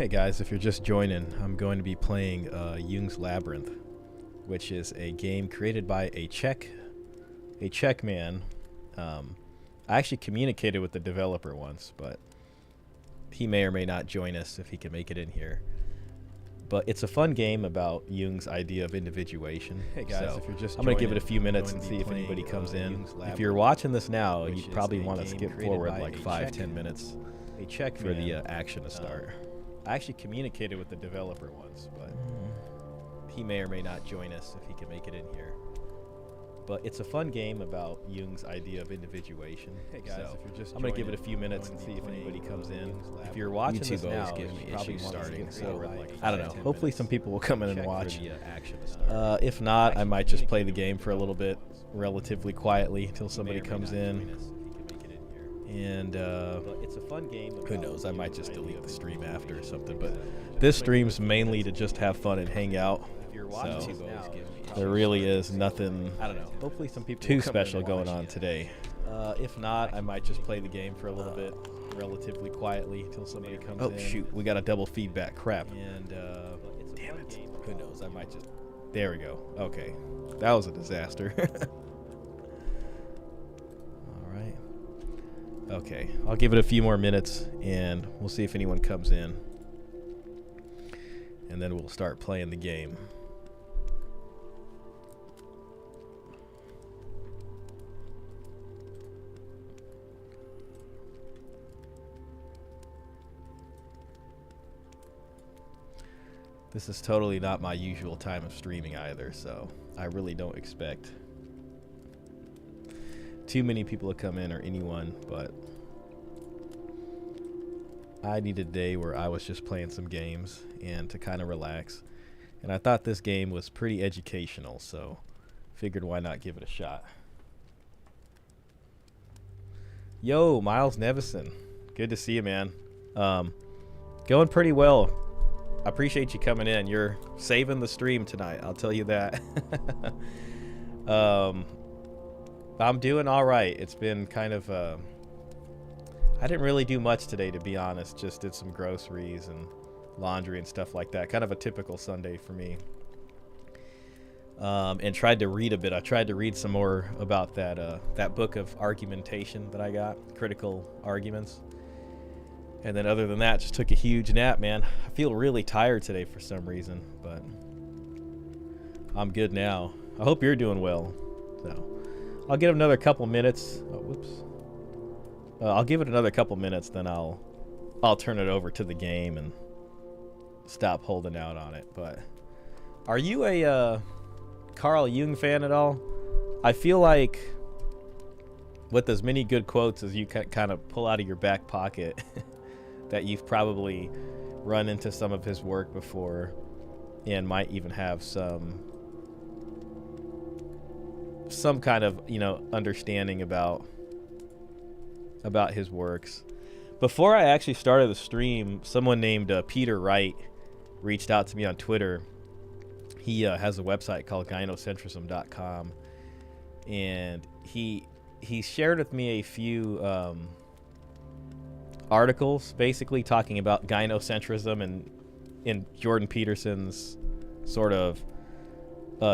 Hey guys, if you're just joining, I'm going to be playing Jung's Labyrinth, which is a game created by a Czech man. I actually communicated with the developer once, but he may or may not join us if he can make it in here. But it's a fun game about Jung's idea of individuation. Hey guys, so if you're just I'm going to give it a few minutes and see if anybody comes in. If you're watching this now, you probably want to skip forward like 5-10 minutes for the action to start. I actually communicated with the developer once, but he may or may not join us if he can make it in here. But it's a fun game about Jung's idea of individuation. Hey guys, so if you're just I'm going to give it a few minutes and see if anybody comes in. If you're watching this now, you probably want to skip forward like I don't know. Hopefully some people will come in and watch. If not, I might just play the game for a little bit, relatively quietly, until somebody comes in. And it's a fun game. Who knows? I might just delete the stream after or something. But this stream's mainly to just have fun and hang out. So there really is nothing. I don't know. Hopefully some people too special going on today. If not, I might just play the game for a little bit, relatively quietly, until somebody comes in. Oh shoot, we got a double feedback. Crap. And damn it. Who knows? I might just. There we go. Okay, that was a disaster. Okay, I'll give it a few more minutes and we'll see if anyone comes in. And then we'll start playing the game. This is totally not my usual time of streaming either, so I really don't expect too many people to come in or anyone, but I needed a day where I was just playing some games and to kind of relax. And I thought this game was pretty educational, so figured why not give it a shot. Yo, Miles Nevison. Good to see you, man. Going pretty well. I appreciate you coming in. You're saving the stream tonight, I'll tell you that. I'm doing all right. It's been kind of I didn't really do much today, to be honest. Just did some groceries and laundry and stuff like that. Kind of a typical Sunday for me. And tried to read a bit. I tried to read some more about that book of argumentation that I got, Critical Arguments. And then other than that, just took a huge nap, man. I feel really tired today for some reason, but I'm good now. I hope you're doing well. So I'll give it another couple minutes. Oh, whoops. I'll give it another couple minutes, then I'll turn it over to the game and stop holding out on it. But are you a Carl Jung fan at all? I feel like with as many good quotes as you kind of pull out of your back pocket, that you've probably run into some of his work before and might even have some kind of, understanding about his works. Before I actually started the stream, someone named Peter Wright reached out to me on Twitter. He has a website called gynocentrism.com, and he shared with me a few articles basically talking about gynocentrism and in Jordan Peterson's sort of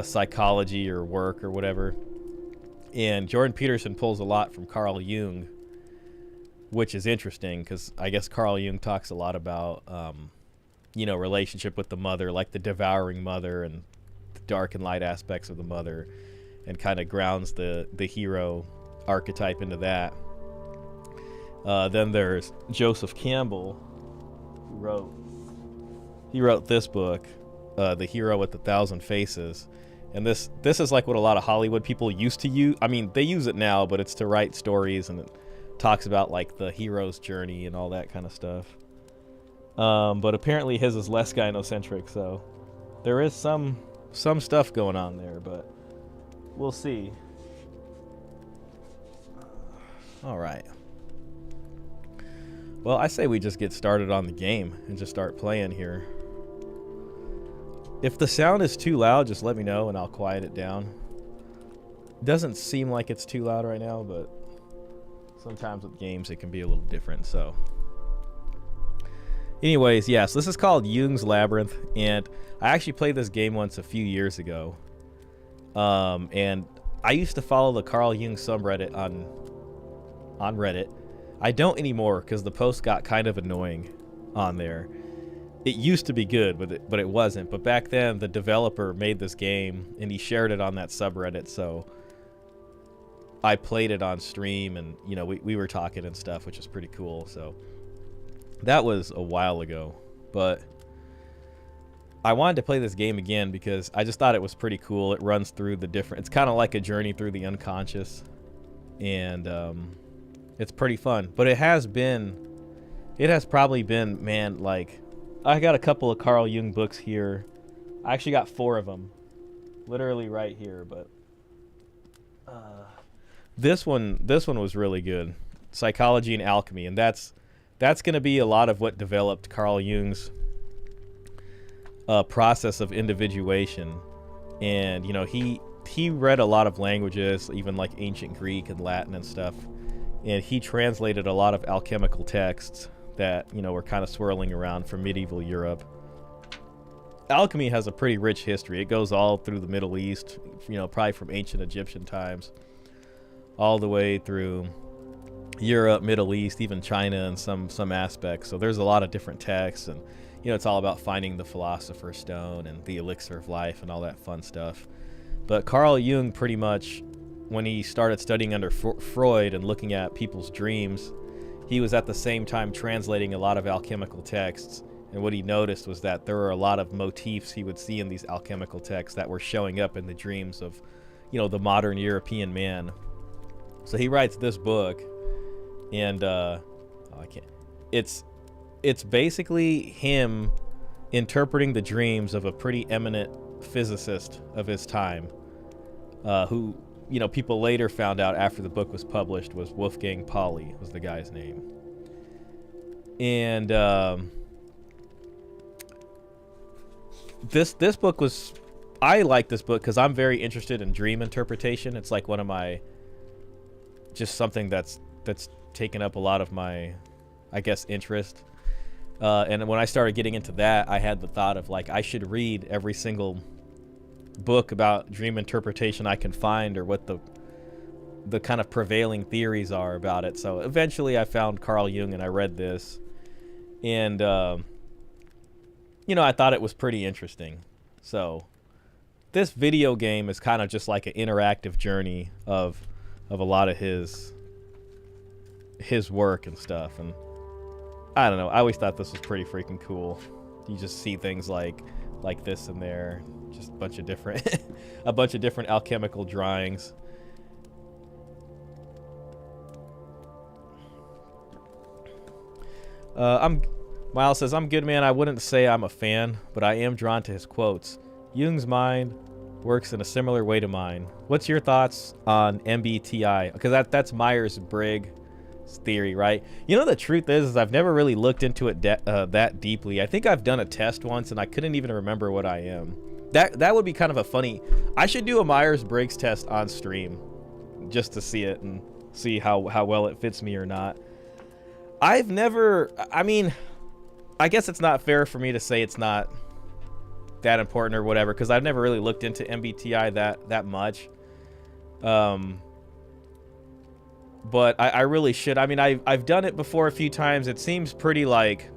psychology or work or whatever. And Jordan Peterson pulls a lot from Carl Jung, which is interesting because I guess Carl Jung talks a lot about, relationship with the mother, like the devouring mother and the dark and light aspects of the mother, and kind of grounds the hero archetype into that. Then there's Joseph Campbell, who wrote this book, The Hero with a Thousand Faces. And this is like what a lot of Hollywood people used to use. I mean, they use it now, but it's to write stories, and it talks about like the hero's journey and all that kind of stuff. But apparently his is less gynocentric, so there is some stuff going on there, but we'll see. All right. Well, I say we just get started on the game and just start playing here. If the sound is too loud, just let me know and I'll quiet it down. It doesn't seem like it's too loud right now, but sometimes with games it can be a little different, so Anyways, yes, this is called Jung's Labyrinth, and I actually played this game once a few years ago. And I used to follow the Carl Jung subreddit on Reddit. I don't anymore because the post got kind of annoying on there. It used to be good, but it wasn't. But back then, the developer made this game, and he shared it on that subreddit, so I played it on stream, and you know, we were talking and stuff, which is pretty cool. So that was a while ago, but I wanted to play this game again because I just thought it was pretty cool. It runs through the different, it's kind of like a journey through the unconscious, and it's pretty fun. But it has probably been, man, like, I got a couple of Carl Jung books here. I actually got 4 of them, literally right here. But this one was really good, Psychology and Alchemy, and that's going to be a lot of what developed Carl Jung's process of individuation. And you know, he read a lot of languages, even like ancient Greek and Latin and stuff, and he translated a lot of alchemical texts that, you know, were kind of swirling around from medieval Europe. Alchemy has a pretty rich history. It goes all through the Middle East, you know, probably from ancient Egyptian times all the way through Europe, Middle East, even China in some aspects. So there's a lot of different texts, and you know, it's all about finding the philosopher's stone and the elixir of life and all that fun stuff. But Carl Jung, pretty much when he started studying under Freud and looking at people's dreams, he was at the same time translating a lot of alchemical texts, and what he noticed was that there were a lot of motifs he would see in these alchemical texts that were showing up in the dreams of, you know, the modern European man. So he writes this book, and it's basically him interpreting the dreams of a pretty eminent physicist of his time, who, you know, people later found out after the book was published was Wolfgang Pauli was the guy's name. And this book was, I like this book because I'm very interested in dream interpretation. It's like one of my, just something that's taken up a lot of my, I guess, interest. And when I started getting into that, I had the thought of like, I should read every single book about dream interpretation I can find, or what the kind of prevailing theories are about it. So eventually I found Carl Jung and I read this, and you know, I thought it was pretty interesting. So this video game is kind of just like an interactive journey of a lot of his work and stuff. And I don't know, I always thought this was pretty freaking cool. You just see things like this in there, just a bunch of different a bunch of different alchemical drawings. Miles says, I'm good, man. I wouldn't say I'm a fan, but I am drawn to his quotes. Jung's mind works in a similar way to mine. What's your thoughts on MBTI? Because that's Myers-Briggs theory, right? You know, the truth is I've never really looked into it that deeply. I think I've done a test once and I couldn't even remember what I am. That would be kind of a funny, I should do a Myers-Briggs test on stream just to see it and see how well it fits me or not. I've never, I mean, I guess it's not fair for me to say it's not that important or whatever, because I've never really looked into MBTI that much. But I really should. I mean, I've done it before a few times. It seems pretty like,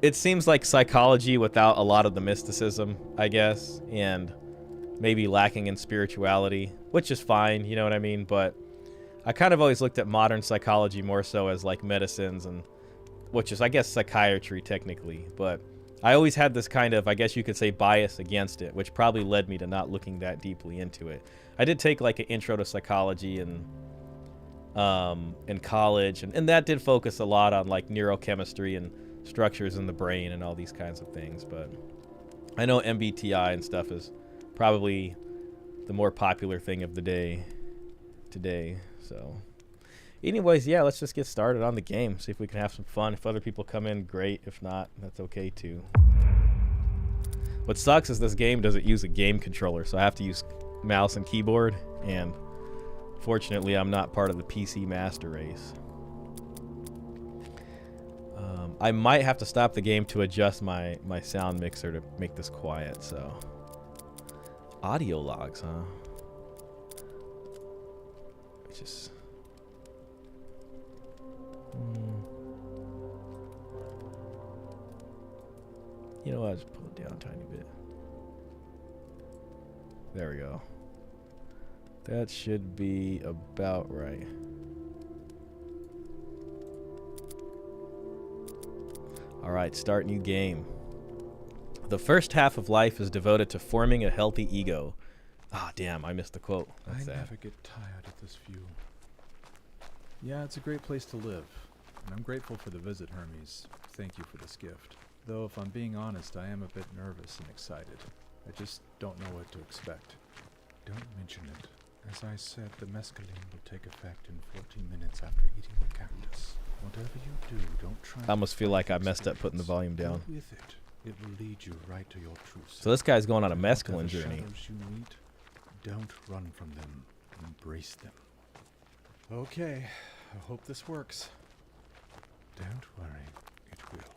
it seems like psychology without a lot of the mysticism, I guess, and maybe lacking in spirituality, which is fine, you know what I mean? But I kind of always looked at modern psychology more so as like medicines, and which is, I guess, psychiatry technically. But I always had this kind of, I guess you could say, bias against it, which probably led me to not looking that deeply into it. I did take like an intro to psychology in college, and that did focus a lot on like neurochemistry and structures in the brain and all these kinds of things. But I know MBTI and stuff is probably the more popular thing of the day today. So anyways, yeah, let's just get started on the game, see if we can have some fun. If other people come in, great. If not, that's okay too. What sucks is this game doesn't use a game controller, so I have to use mouse and keyboard, and fortunately I'm not part of the PC master race. I might have to stop the game to adjust my sound mixer to make this quiet. So, audio logs, huh? Which is. You know what? I'll just pull it down a tiny bit. There we go. That should be about right. All right, start new game. The first half of life is devoted to forming a healthy ego. Ah, damn, I missed the quote. That's sad. Never get tired of this view. Yeah, it's a great place to live, and I'm grateful for the visit, Hermes. Thank you for this gift. Though, if I'm being honest, I am a bit nervous and excited. I just don't know what to expect. Don't mention it. As I said, the mescaline will take effect in 14 minutes after eating the cactus. Whatever you do, don't try. I almost feel like I messed up putting the volume down. Go with it. It will lead you right to your true self. So this guy's going on a mescaline journey. Shadows you meet, don't run from them. Embrace them. Okay, I hope this works. Don't worry, it will.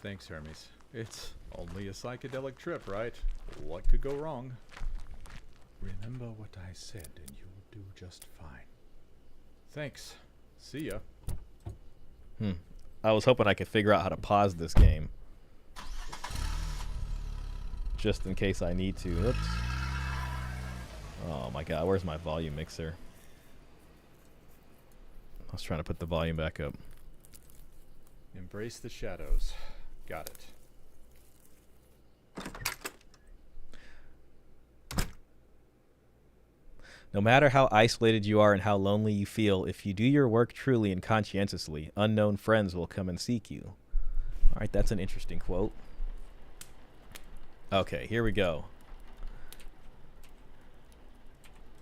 Thanks, Hermes. It's only a psychedelic trip, right? What could go wrong? Remember what I said, and you'll do just fine. Thanks. See ya. I was hoping I could figure out how to pause this game. Just in case I need to. Oops. Oh my god, where's my volume mixer? I was trying to put the volume back up. Embrace the shadows. Got it. No matter how isolated you are and how lonely you feel, if you do your work truly and conscientiously, unknown friends will come and seek you. All right, that's an interesting quote. Okay, here we go.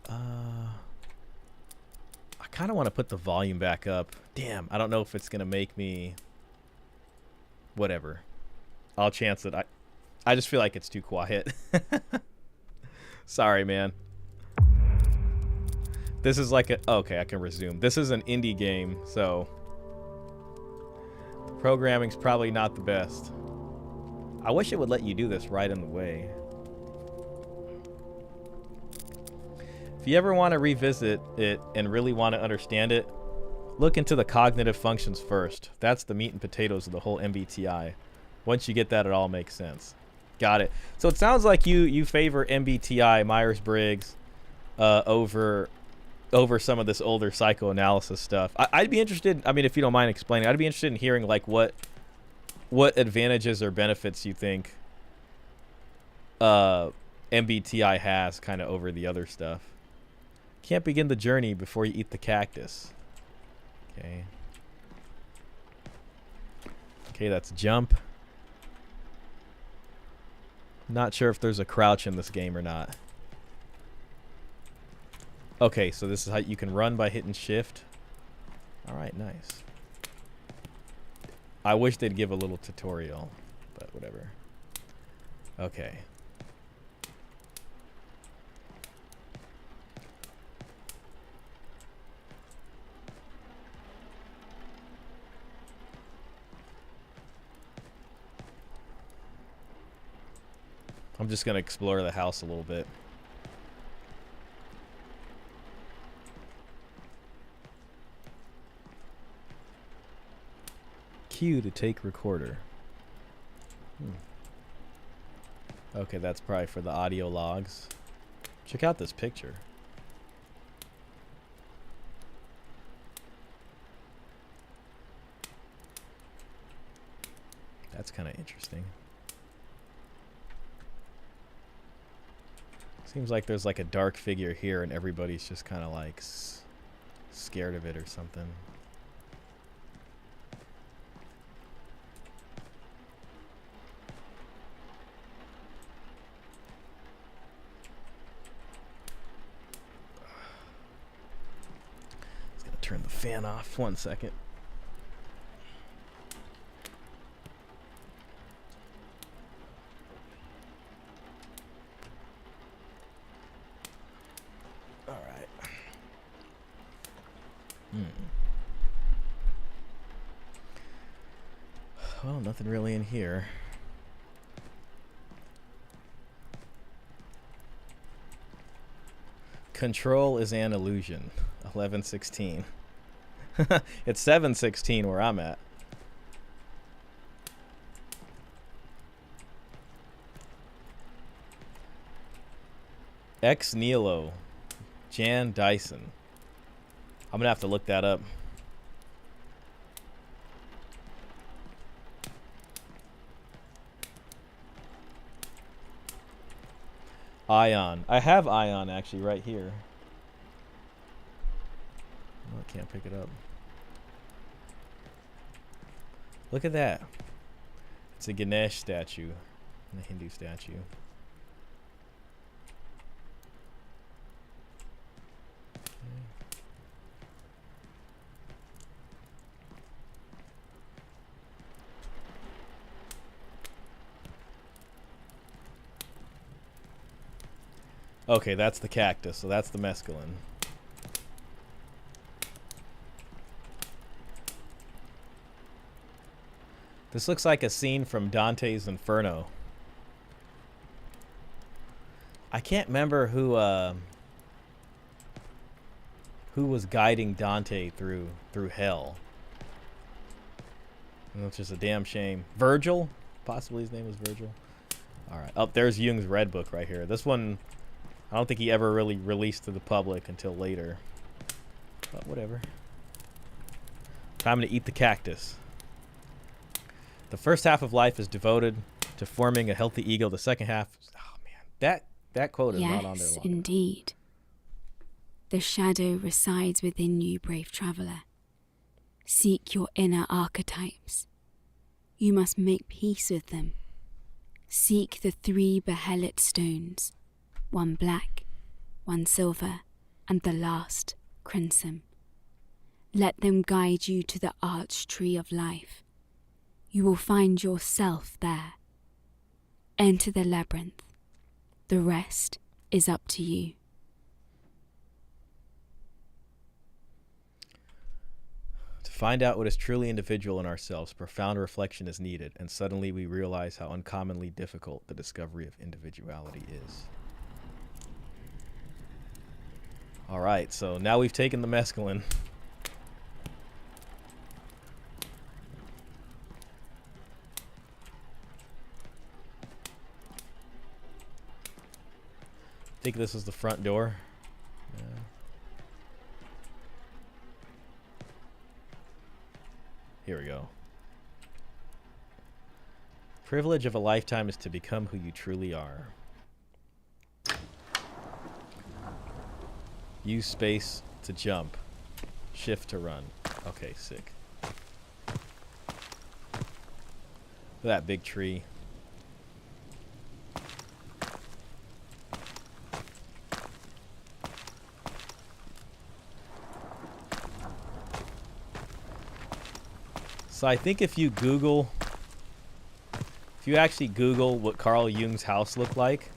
I kind of want to put the volume back up. Damn, I don't know if it's going to make me... Whatever. I'll chance it. I just feel like it's too quiet. Sorry, man. This is like a... Okay, I can resume. This is an indie game, so... The programming's probably not the best. I wish it would let you do this right in the way. If you ever want to revisit it and really want to understand it, look into the cognitive functions first. That's the meat and potatoes of the whole MBTI. Once you get that, it all makes sense. Got it. So it sounds like you favor MBTI, Myers-Briggs, over some of this older psychoanalysis stuff. I'd be interested, I mean, if you don't mind explaining, I'd be interested in hearing like what advantages or benefits you think MBTI has kind of over the other stuff. Can't begin the journey before you eat the cactus. Okay. Okay, that's jump. Not sure if there's a crouch in this game or not. Okay, so this is how you can run by hitting shift. All right, nice. I wish they'd give a little tutorial, but whatever. Okay. I'm just going to explore the house a little bit. Q to take recorder. Okay, that's probably for the audio logs. Check out this picture. That's kind of interesting. Seems like there's like a dark figure here and everybody's just kind of like scared of it or something. Just gonna turn the fan off 1 second. Well, nothing really in here. Control is an illusion. 11:16. It's 7:16 where I'm at. Ex Nihilo. Jan Dyson. I'm gonna have to look that up. Ion. I have Ion actually right here. Oh, I can't pick it up. Look at that. It's a Ganesh statue. A Hindu statue. Okay, that's the cactus, so that's the mescaline. This looks like a scene from Dante's Inferno. I can't remember who was guiding Dante through hell. Which is a damn shame. Virgil? Possibly his name was Virgil. Alright. Oh, there's Jung's Red Book right here. This one, I don't think he ever really released to the public until later. But whatever. Time to eat the cactus. The first half of life is devoted to forming a healthy ego. The second half... Oh, man. That quote is not on there long. Yes, indeed. The shadow resides within you, brave traveller. Seek your inner archetypes. You must make peace with them. Seek the 3 behelit stones, one black, one silver, and the last crimson. Let them guide you to the arch tree of life. You will find yourself there. Enter the labyrinth. The rest is up to you. To find out what is truly individual in ourselves, profound reflection is needed, and suddenly we realize how uncommonly difficult the discovery of individuality is. Alright, so now we've taken the mescaline. I think this is the front door. Yeah. Here we go. Privilege of a lifetime is to become who you truly are. Use space to jump. Shift to run. Okay, sick. Look at that big tree. So I think if you actually Google what Carl Jung's house looked like,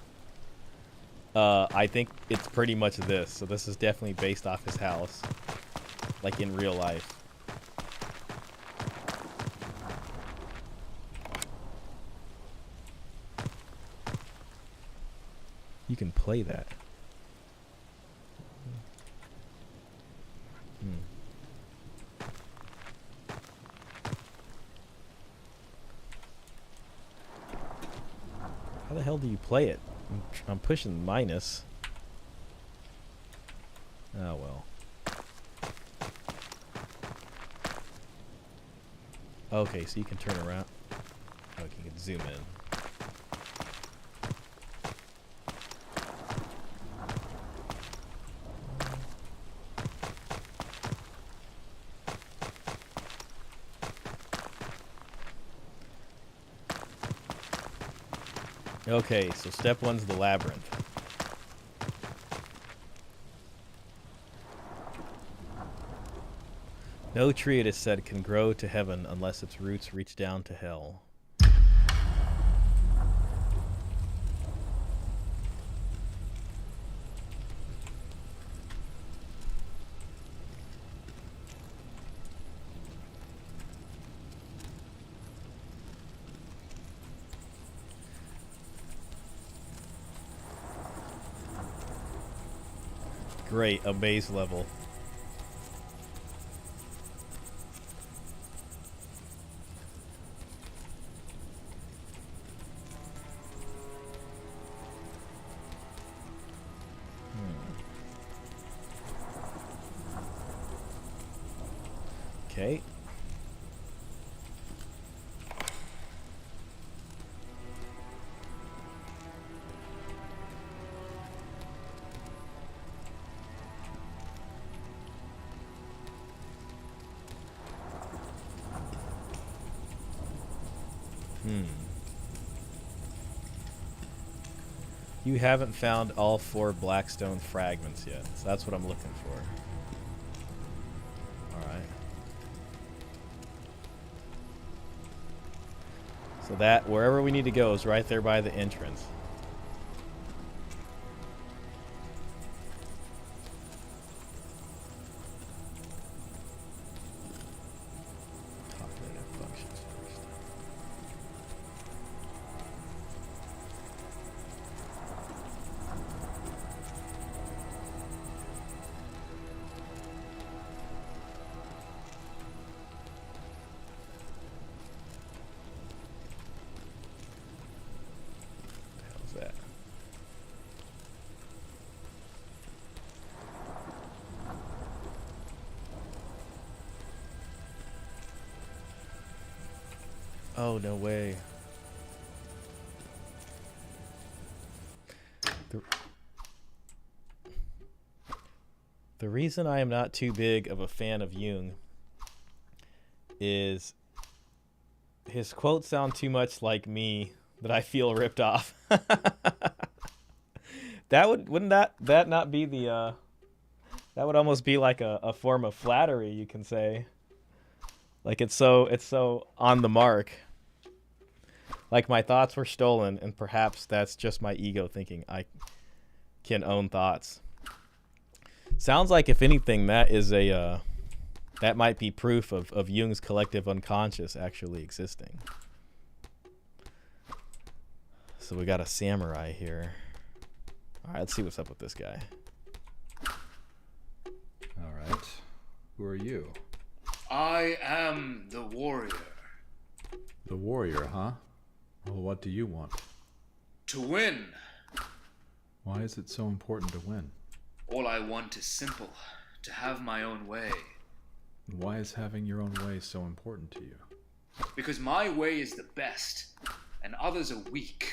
I think it's pretty much this. So this is definitely based off his house, like in real life. You can play that. How the hell do you play it? I'm pushing minus. Oh well. Okay, so you can turn around. Oh, you can zoom in. Okay, so step 1's the labyrinth. No tree, it is said, can grow to heaven unless its roots reach down to hell. Great, a maze level. Okay. You haven't found all 4 Blackstone fragments yet, so that's what I'm looking for. Alright. So that, wherever we need to go is right there by the entrance. Calculator functions first. How's that? Oh, no way. The reason I am not too big of a fan of Jung is his quotes sound too much like me that I feel ripped off. Wouldn't that not be the that would almost be like a form of flattery, you can say. Like it's so on the mark. Like my thoughts were stolen, and perhaps that's just my ego thinking I can own thoughts. Sounds like, if anything, that is that might be proof of Jung's collective unconscious actually existing. So we got a samurai here. All right, let's see what's up with this guy. All right. Who are you? I am the warrior. The warrior, huh? Well, what do you want? To win. Why is it so important to win? All I want is simple. To have my own way. Why is having your own way so important to you? Because my way is the best, and others are weak.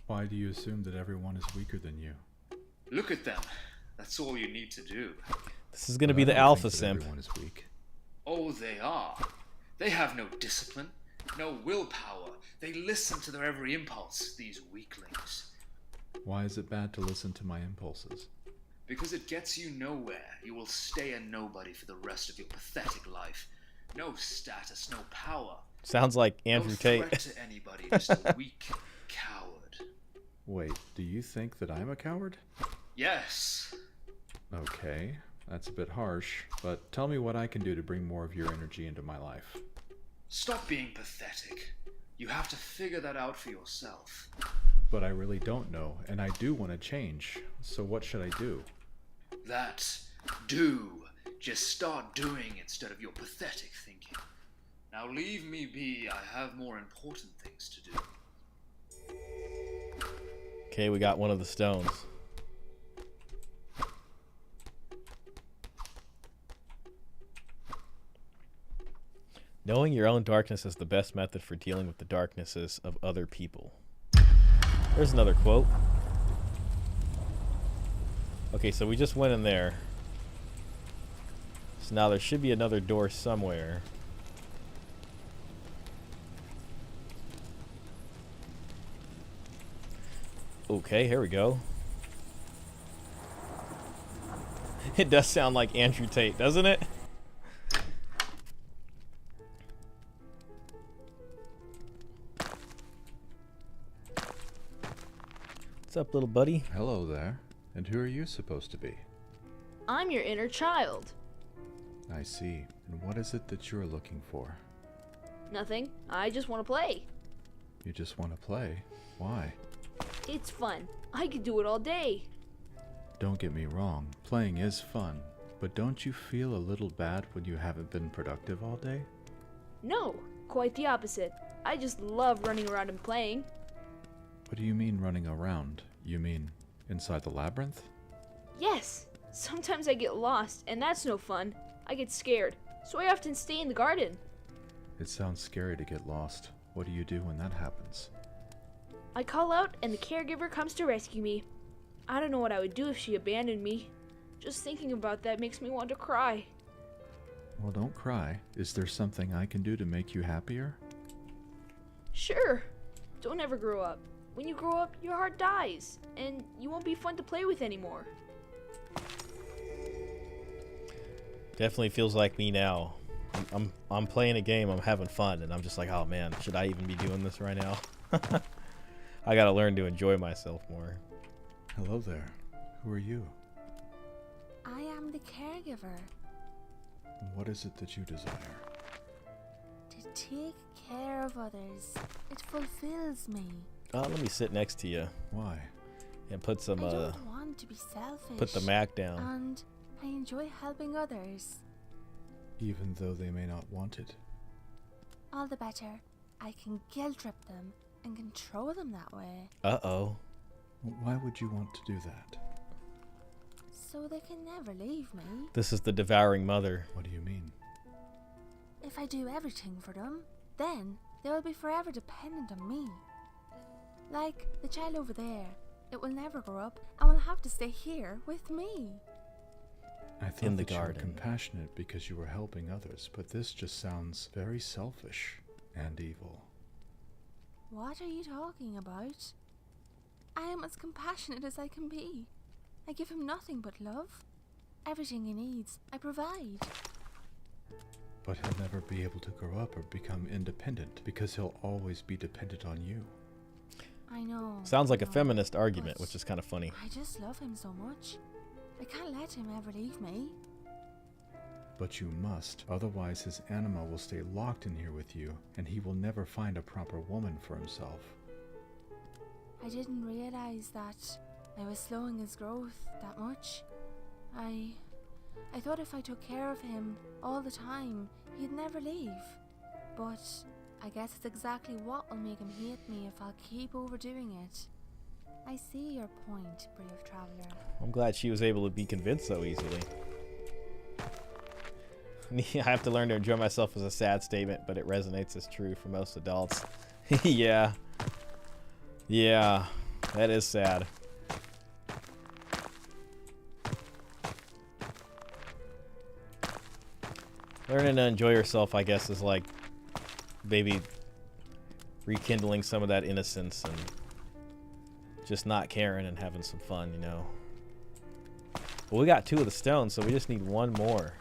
Why do you assume that everyone is weaker than you? Look at them. That's all you need to do. This is going to But be I the don't alpha think that simp. Everyone is weak. Oh, they are. They have no discipline, no willpower. They listen to their every impulse, these weaklings. Why is it bad to listen to my impulses? Because it gets you nowhere. You will stay a nobody for the rest of your pathetic life. No status, no power. Sounds like Andrew no Tate. threat to anybody, just a weak coward. Wait, do you think that I'm a coward? Yes. Okay, that's a bit harsh, but tell me what I can do to bring more of your energy into my life. Stop being pathetic. You have to figure that out for yourself. But I really don't know, and I do want to change, so what should I do? Do. Just start doing instead of your pathetic thinking. Now leave me be. I have more important things to do. Okay, we got one of the stones. Knowing your own darkness is the best method for dealing with the darknesses of other people. There's another quote. Okay, so we just went in there. So now there should be another door somewhere. Okay, here we go. It does sound like Andrew Tate, doesn't it? What's up, little buddy? Hello there. And who are you supposed to be? I'm your inner child. I see. And what is it that you're looking for? Nothing. I just want to play. You just want to play? Why? It's fun. I could do it all day. Don't get me wrong, playing is fun, but don't you feel a little bad when you haven't been productive all day? No, quite the opposite. I just love running around and playing. What do you mean running around? You mean inside the labyrinth? Yes, sometimes I get lost, and that's no fun. I get scared, so I often stay in the garden. It sounds scary to get lost. What do you do when that happens? I call out, and the caregiver comes to rescue me. I don't know what I would do if she abandoned me. Just thinking about that makes me want to cry. Well, don't cry. Is there something I can do to make you happier? Sure. Don't ever grow up. When you grow up, your heart dies, and you won't be fun to play with anymore. Definitely feels like me now. I'm playing a game, I'm having fun, and I'm just like, oh man, should I even be doing this right now? I gotta learn to enjoy myself more. Hello there. Who are you? I am the caregiver. What is it that you desire? To take care of others. It fulfills me. Let me sit next to you Why? and put some I don't want to be selfish. put the Mac down. And I enjoy helping others. Even though they may not want it. All the better. I can guilt trip them and control them that way. Uh-oh. Why would you want to do that? So they can never leave me. This is the devouring mother. What do you mean? If I do everything for them, then they will be forever dependent on me. Like the child over there. It will never grow up and will have to stay here with me. I thought In the that you were garden. compassionate because you were helping others, but this just sounds very selfish and evil. What are you talking about? I am as compassionate as I can be. I give him nothing but love. Everything he needs, I provide. But he'll never be able to grow up or become independent because he'll always be dependent on you. I know. Sounds like I a know, feminist argument, but which is kind of funny. I just love him so much. I can't let him ever leave me. But you must, otherwise his anima will stay locked in here with you, and he will never find a proper woman for himself. I didn't realize that I was slowing his growth that much. I thought if I took care of him all the time, he'd never leave. But I guess it's exactly what will make him hate me if I'll keep overdoing it. I see your point, brave traveler. I'm glad she was able to be convinced so easily. I have to learn to enjoy myself as a sad statement, but it resonates as true for most adults. Yeah. Yeah. That is sad. Learning to enjoy yourself, I guess, is like maybe rekindling some of that innocence and just not caring and having some fun, you know. Well, we got 2 of the stones, so we just need 1 more.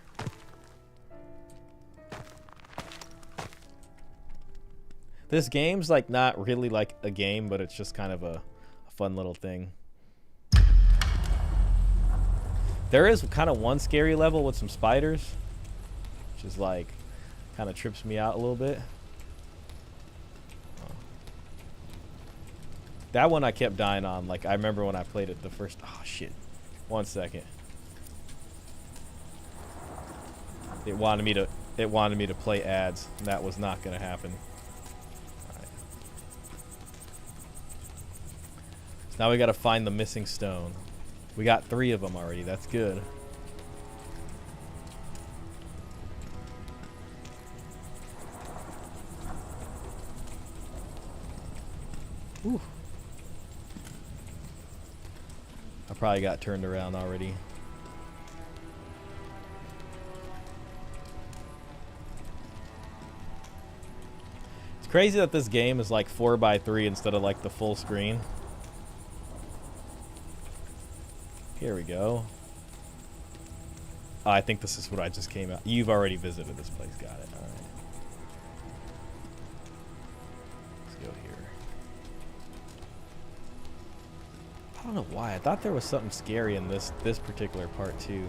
This game's like not really like a game, but it's just kind of a fun little thing. There is kind of one scary level with some spiders, which is like kind of trips me out a little bit. That one I kept dying on. Like I remember when I played it the first. Oh shit! 1 second. It wanted me to play ads, and that was not gonna happen. Alright. So now we gotta find the missing stone. We got 3 of them already. That's good. Ooh. I probably got turned around already. It's crazy that this game is like 4x3 instead of like the full screen. Here we go. Oh, I think this is what I just came out. You've already visited this place. Got it. All right. Let's go here. I don't know why. I thought there was something scary in this particular part too.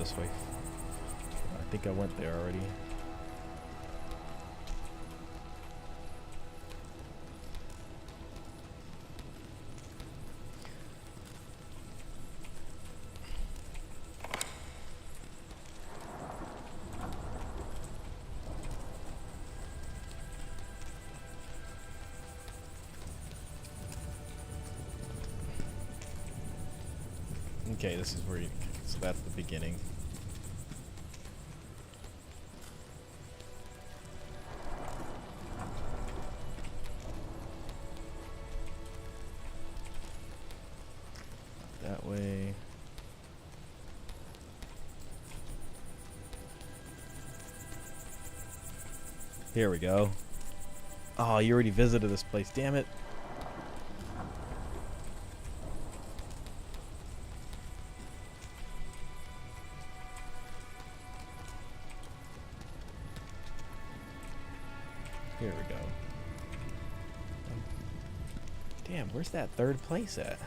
this way. I think I went there already. Okay, this is where you, so that's the beginning. That way. Here we go. Oh, you already visited this place, damn it. Here we go. Damn, where's that third place at?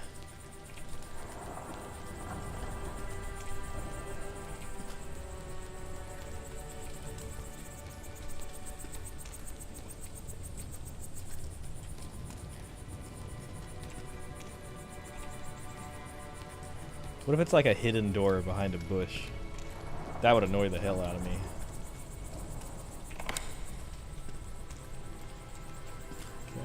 What if it's like a hidden door behind a bush? That would annoy the hell out of me. Okay.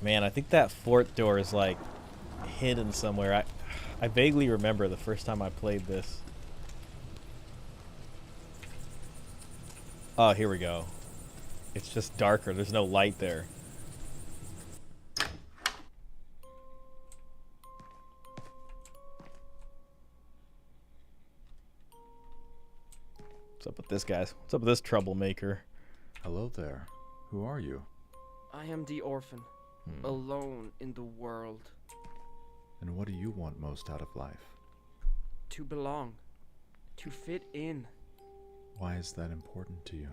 Man, I think that fort door is like hidden somewhere. I vaguely remember the first time I played this. Oh, here we go. It's just darker. There's no light there. What's up with this guy? What's up with this troublemaker? Hello there. Who are you? I am the orphan, alone in the world. And what do you want most out of life? To belong, to fit in. Why is that important to you?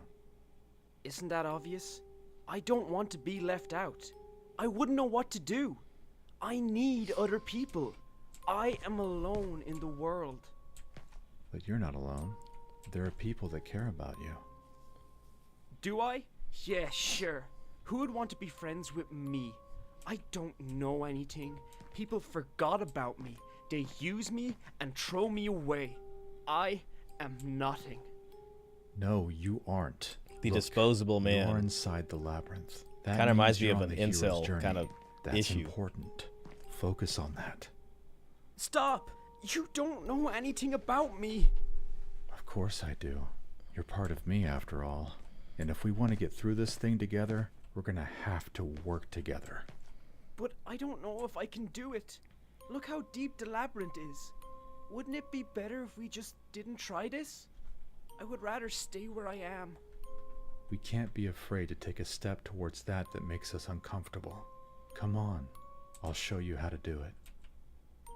Isn't that obvious? I don't want to be left out. I wouldn't know what to do. I need other people. I am alone in the world. But you're not alone. There are people that care about you. Do I? Yeah, sure. Who would want to be friends with me? I don't know anything. People forgot about me. They use me and throw me away. I am nothing. No, you aren't. The Look, disposable man. You're inside the labyrinth. That Kind of reminds means me you're of on an the hero's incel journey. kind of That's issue. important. Focus on that. Stop! You don't know anything about me. Of course I do. You're part of me after all. And if we want to get through this thing together, we're gonna have to work together. But I don't know if I can do it. Look how deep the labyrinth is. Wouldn't it be better if we just didn't try this? I would rather stay where I am. We can't be afraid to take a step towards that makes us uncomfortable. Come on, I'll show you how to do it.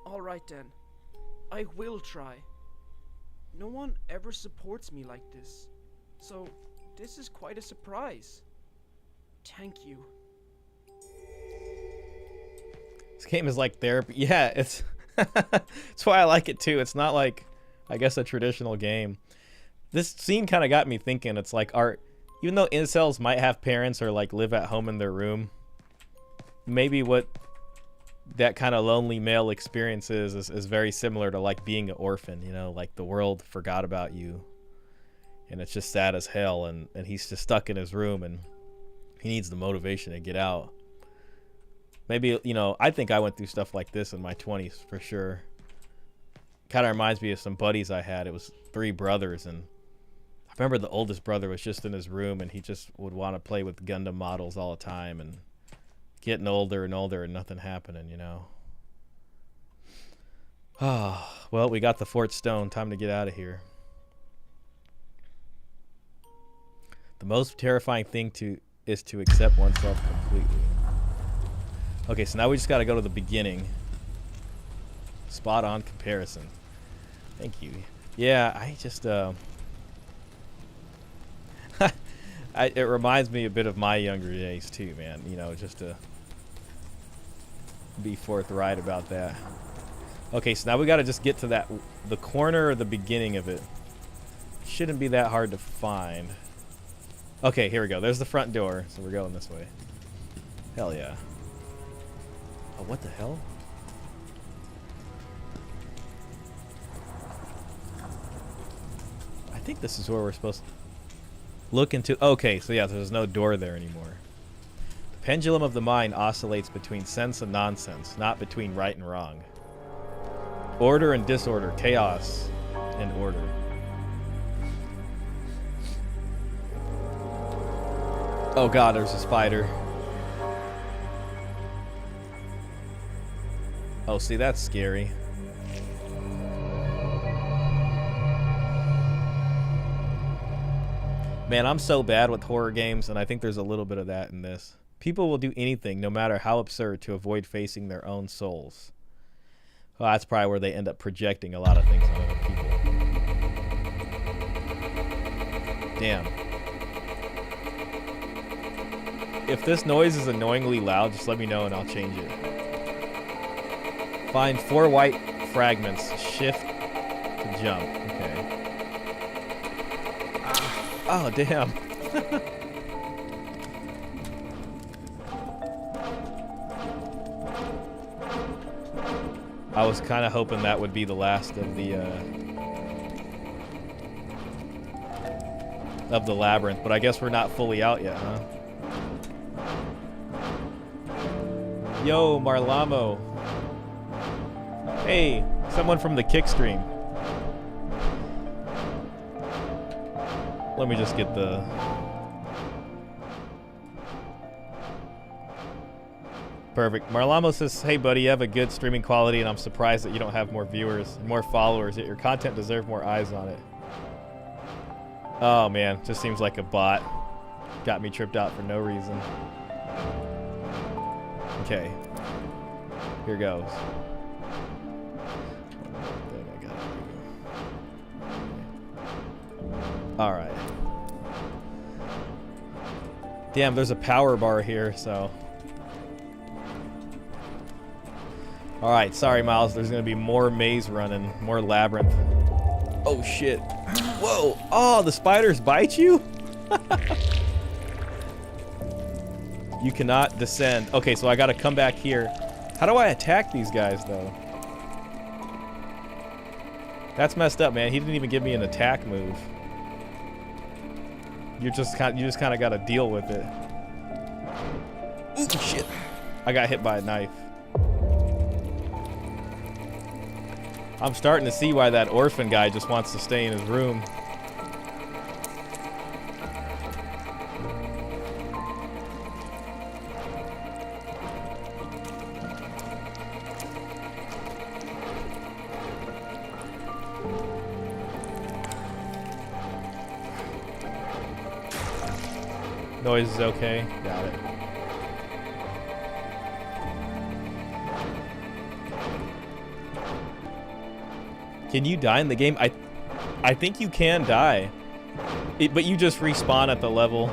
Alright then. I will try. No one ever supports me like this. So, this is quite a surprise. Thank you. This game is like therapy. Yeah, it's that's why I like it too. It's not like, I guess, a traditional game. This scene kind of got me thinking. It's like even though incels might have parents or like live at home in their room, maybe what that kind of lonely male experience is very similar to like being an orphan, you know, like the world forgot about you and it's just sad as hell, and he's just stuck in his room and he needs the motivation to get out. Maybe, you know, I think I went through stuff like this in my 20s for sure. Kind of reminds me of some buddies I had. It was 3 brothers, and I remember the oldest brother was just in his room and he just would want to play with Gundam models all the time, and getting older and older and nothing happening, you know. Ah, well, we got the Fort Stone. Time to get out of here. The most terrifying thing is to accept oneself completely. Okay, so now we just got to go to the beginning. Spot on comparison. Thank you. Yeah, I just it reminds me a bit of my younger days too, man. You know, just to be forthright about that. Okay, so now we got to just get to the corner or the beginning of it. Shouldn't be that hard to find. Okay, here we go. There's the front door, so we're going this way. Hell yeah. Oh, what the hell? I think this is where we're supposed to look into. Okay, so yeah, there's no door there anymore. The pendulum of the mind oscillates between sense and nonsense, not between right and wrong. Order and disorder, chaos and order. Oh god, there's a spider. Oh, see, that's scary. Man, I'm so bad with horror games, and I think there's a little bit of that in this. People will do anything, no matter how absurd, to avoid facing their own souls. Well, that's probably where they end up projecting a lot of things on other people. Damn. If this noise is annoyingly loud, just let me know and I'll change it. Find 4 white fragments. Shift to jump. Okay. Oh, damn. I was kind of hoping that would be the last of the labyrinth, but I guess we're not fully out yet, huh? Yo, Marlamo. Hey, someone from the kick stream. Let me just get the... Perfect. Marlamo says, hey buddy, you have a good streaming quality and I'm surprised that you don't have more viewers and more followers, yet your content deserves more eyes on it. Oh man, just seems like a bot. Got me tripped out for no reason. Okay. Here goes. Alright. Damn, there's a power bar here, so... Alright, sorry Miles, there's gonna be more maze running, more labyrinth. Oh shit. Whoa! Oh, the spiders bite you? You cannot descend. Okay, so I gotta come back here. How do I attack these guys, though? That's messed up, man. He didn't even give me an attack move. You just kind of gotta deal with it. Ooh, shit! I got hit by a knife. I'm starting to see why that orphan guy just wants to stay in his room. Noise is okay. Got it. Can you die in the game? I think you can die. But you just respawn at the level.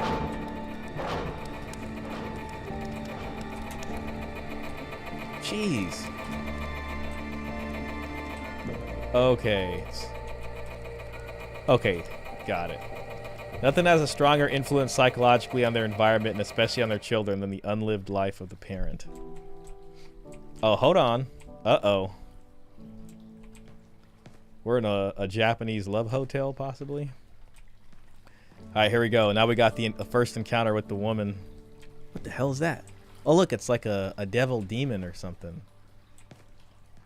Jeez. Okay. Okay, got it. Nothing has a stronger influence psychologically on their environment and especially on their children than the unlived life of the parent. Oh, hold on. Uh-oh. We're in a Japanese love hotel, possibly. Alright, here we go. Now we got the first encounter with the woman. What the hell is that? Oh, look, it's like a devil demon or something.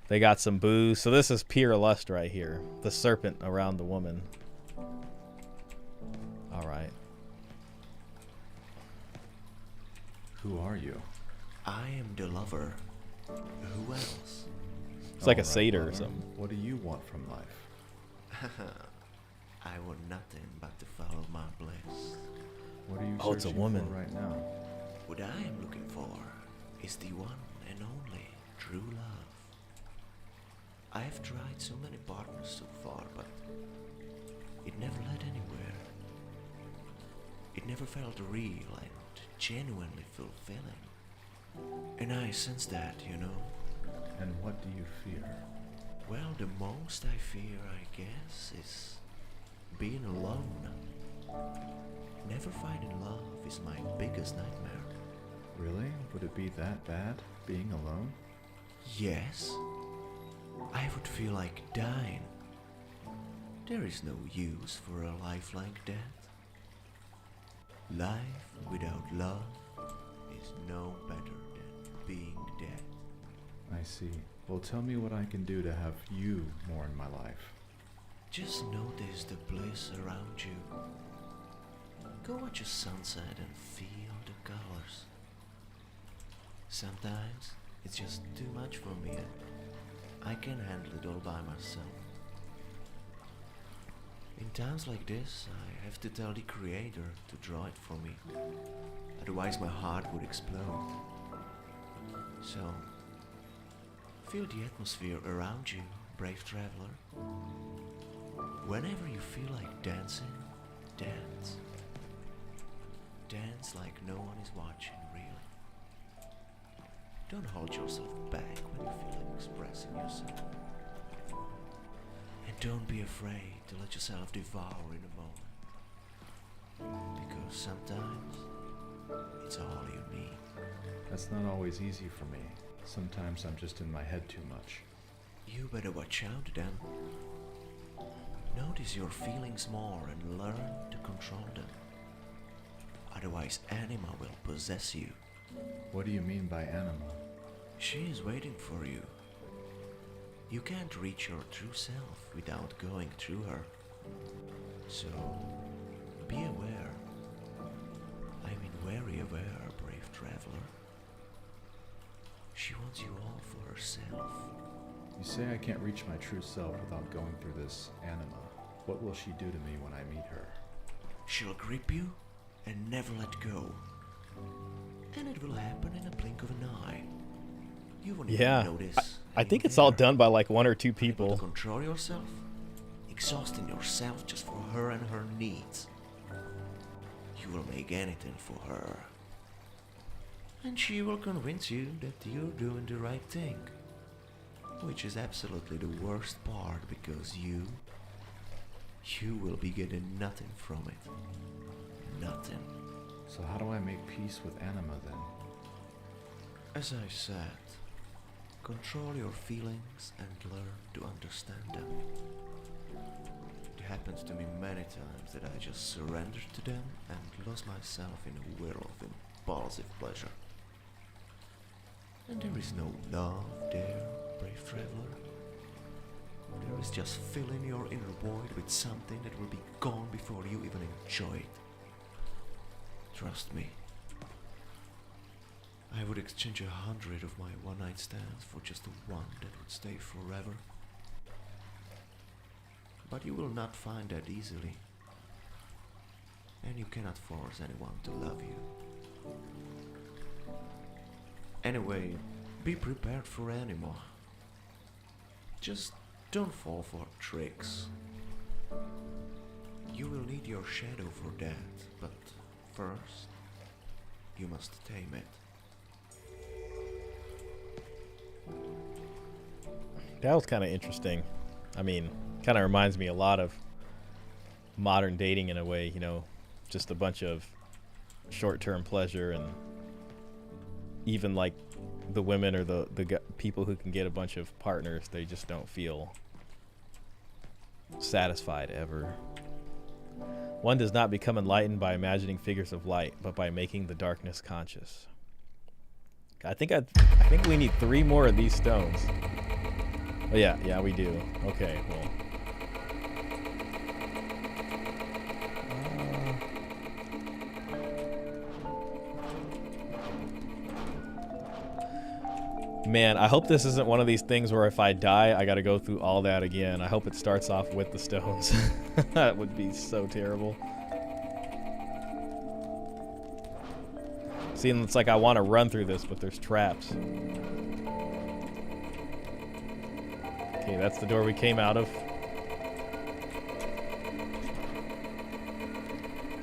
They got some booze. So this is pure lust right here. The serpent around the woman. Alright. Who are you? I am the lover. Who else? It's like a All right, satyr or lover. something. What do you want from life? I want nothing but to follow my bliss. What are you Oh, it's a searching woman. for right now? What I am looking for is the one and only true love. I have tried so many partners so far, but it never led anywhere. It never felt real and genuinely fulfilling. And I sense that, you know. And what do you fear? Well, the most I fear, I guess, is being alone. Never finding love is my biggest nightmare. Really? Would it be that bad, being alone? Yes, I would feel like dying. There is no use for a life like that. Life without love is no better than being dead. I see. Well, tell me what I can do to have you more in my life. Just notice the bliss around you. Go watch a sunset and feel the colors. Sometimes it's just too much for me and I can handle it all by myself. In times like this, I have to tell the creator to draw it for me. Otherwise my heart would explode. So, feel the atmosphere around you, brave traveler. Whenever you feel like dancing, dance. Dance like no one is watching, really. Don't hold yourself back when you feel like expressing yourself. And don't be afraid to let yourself devour in a moment. Because sometimes, it's all you need. That's not always easy for me. Sometimes I'm just in my head too much. You better watch out then. Notice your feelings more and learn to control them. Otherwise, Anima will possess you. What do you mean by anima? She is waiting for you. You can't reach your true self without going through her. So, be aware. I mean very aware, brave traveler. She wants you all for herself. You say I can't reach my true self without going through this anima. What will she do to me when I meet her? She'll grip you and never let go. And it will happen in a blink of an eye. You won't Yeah, even notice. I think you're it's all there. done by like one or two Able to people. control yourself, exhausting yourself just for her and her needs. You will make anything for her. And she will convince you that you're doing the right thing. Which is absolutely the worst part, because you will be getting nothing from it. Nothing. So how do I make peace with anima then? As I said, control your feelings and learn to understand them. It happened to me many times that I just surrendered to them and lost myself in a whirl of impulsive pleasure. And there is no love there, brave traveler. There is just filling your inner void with something that will be gone before you even enjoy it. Trust me. I would exchange 100 of my one-night stands for just the one that would stay forever. But you will not find that easily. And you cannot force anyone to love you. Anyway, be prepared for Anima. Just don't fall for tricks. You will need your shadow for that, but first, you must tame it. That was kind of interesting. I mean, kind of reminds me a lot of modern dating in a way, you know, just a bunch of short-term pleasure, and even like the women or the people who can get a bunch of partners, they just don't feel satisfied ever. One does not become enlightened by imagining figures of light, but by making the darkness conscious. I think we need 3 more of these stones. Oh yeah, we do. Okay, well. Man, I hope this isn't one of these things where if I die, I gotta go through all that again. I hope it starts off with the stones. That would be so terrible. See, and it's like I want to run through this, but there's traps. Okay, that's the door we came out of.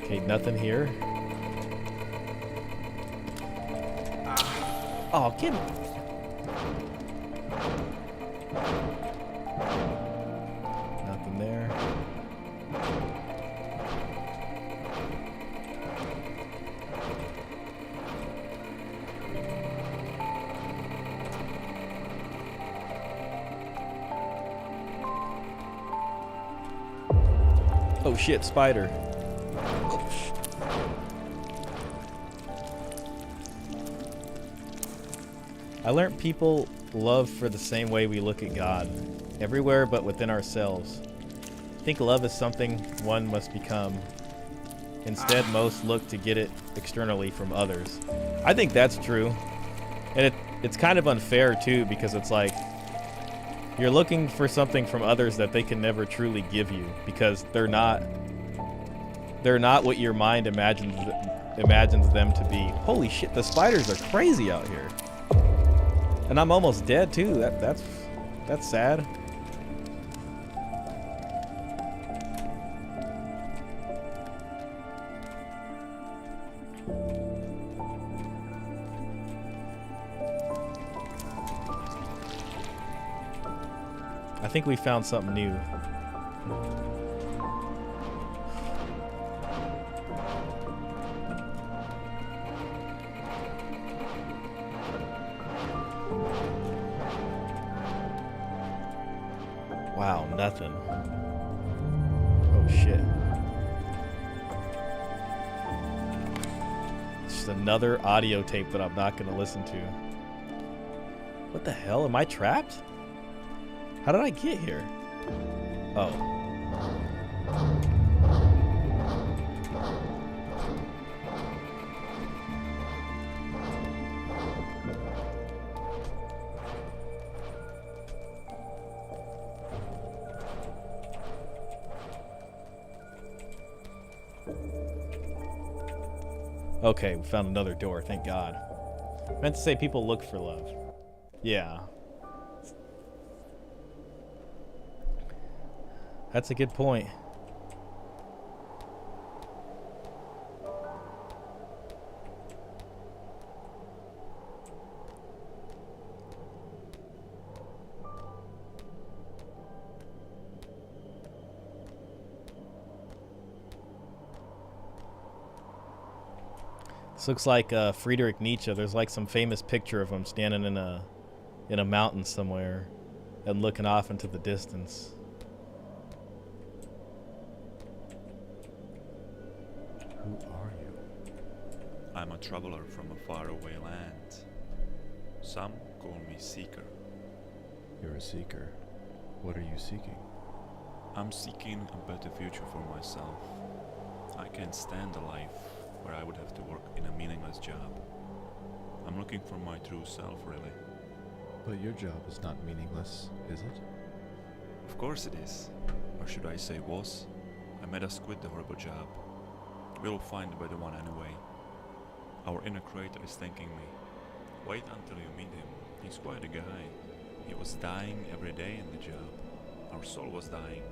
Okay, nothing here. Oh, get him. Nothing there. Oh shit, spider. Oh, I learned people love for the same way we look at God, everywhere but within ourselves. I think love is something one must become. Instead, most look to get it externally from others. I think that's true. And it's kind of unfair too, because it's like you're looking for something from others that they can never truly give you, because they're not what your mind imagines them to be. Holy shit, the spiders are crazy out here. And I'm almost dead too. That's sad. I think we found something new. Wow, nothing. Oh shit. It's just another audio tape that I'm not gonna listen to. What the hell? Am I trapped? How did I get here? Oh. Okay, we found another door, thank God. I meant to say people look for love. Yeah. That's a good point. This looks like Friedrich Nietzsche. There's like some famous picture of him standing in a mountain somewhere and looking off into the distance. Who are you? I'm a traveler from a faraway land. Some call me Seeker. You're a seeker. What are you seeking? I'm seeking a better future for myself. I can't stand a life where I would have to work in a meaningless job. I'm looking for my true self, really. But your job is not meaningless, is it? Of course it is. Or should I say was. I made us quit the horrible job. We'll find a better one anyway. Our inner creator is thanking me. Wait until you meet him. He's quite a guy. He was dying every day in the job. Our soul was dying.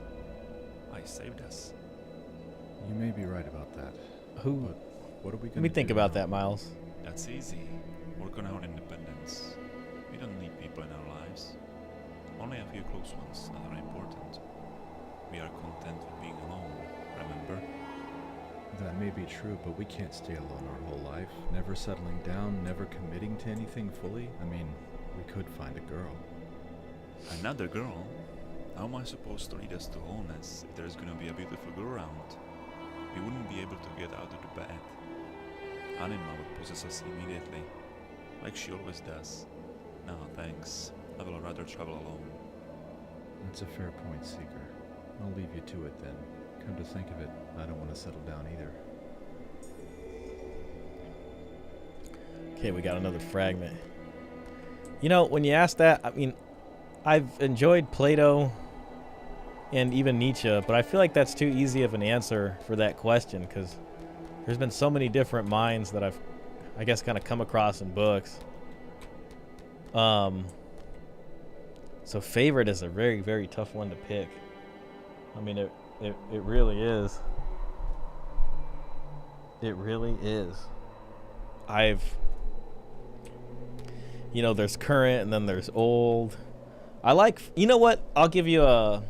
I saved us. You may be right about that. Who? But what are we Let going me to think do about now? that, Miles. That's easy. Work on our independence. We don't need people in our lives. Only a few close ones that are important. We are content with being alone, remember? That may be true, but we can't stay alone our whole life. Never settling down, never committing to anything fully. I mean, we could find a girl. Another girl? How am I supposed to lead us to wholeness if there's gonna be a beautiful girl around? We wouldn't be able to get out of the bed. Anima would possess us immediately, like she always does. No, thanks. I will rather travel alone. That's a fair point, Seeker. I'll leave you to it then. Come to think of it, I don't want to settle down either. Okay, we got another fragment. You know, when you ask that, I mean, I've enjoyed Plato and even Nietzsche, but I feel like that's too easy of an answer for that question, because there's been so many different minds that I've I guess, kind of come across in books. So favorite is a very, very tough one to pick. I mean, it really is. It really is. There's current and then there's old. I like, you know what? I'll give you a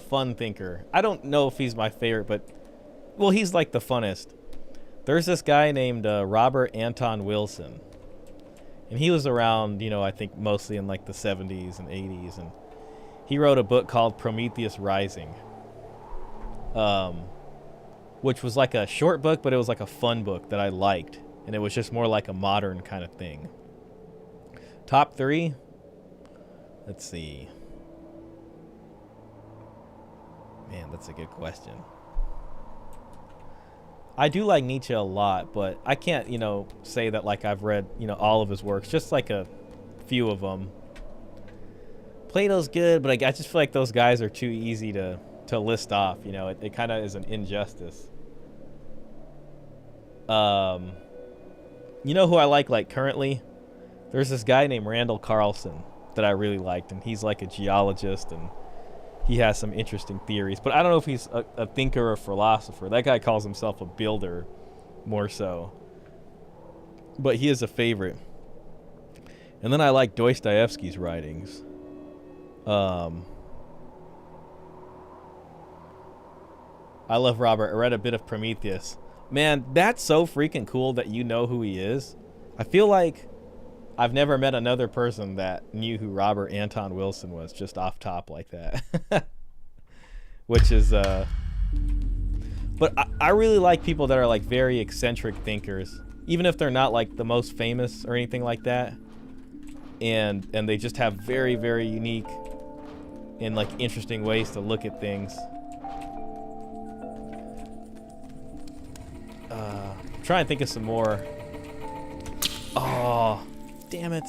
fun thinker. I don't know if he's my favorite, but, well, he's like the funnest. There's this guy named Robert Anton Wilson. And he was around, I think mostly in like the 70s and 80s. And he wrote a book called Prometheus Rising. Which was like a short book, but it was like a fun book that I liked. And it was just more like a modern kind of thing. Top 3? Let's see. Man, that's a good question. I do like Nietzsche a lot, but I can't, say that like I've read, all of his works. Just like a few of them. Plato's good, but I just feel like those guys are too easy to list off. It kind of is an injustice. Who I like currently? There's this guy named Randall Carlson that I really liked, and he's like a geologist, and he has some interesting theories. But I don't know if he's a thinker or philosopher. That guy calls himself a builder, more so. But he is a favorite. And then I like Dostoevsky's writings. I love Robert. I read a bit of Prometheus. Man, that's so freaking cool that you know who he is. I feel like I've never met another person that knew who Robert Anton Wilson was just off top like that. Which is, but I really like people that are like very eccentric thinkers, even if they're not like the most famous or anything like that. And they just have very, very unique and like interesting ways to look at things. I'm trying to think of some more. Oh, damn it.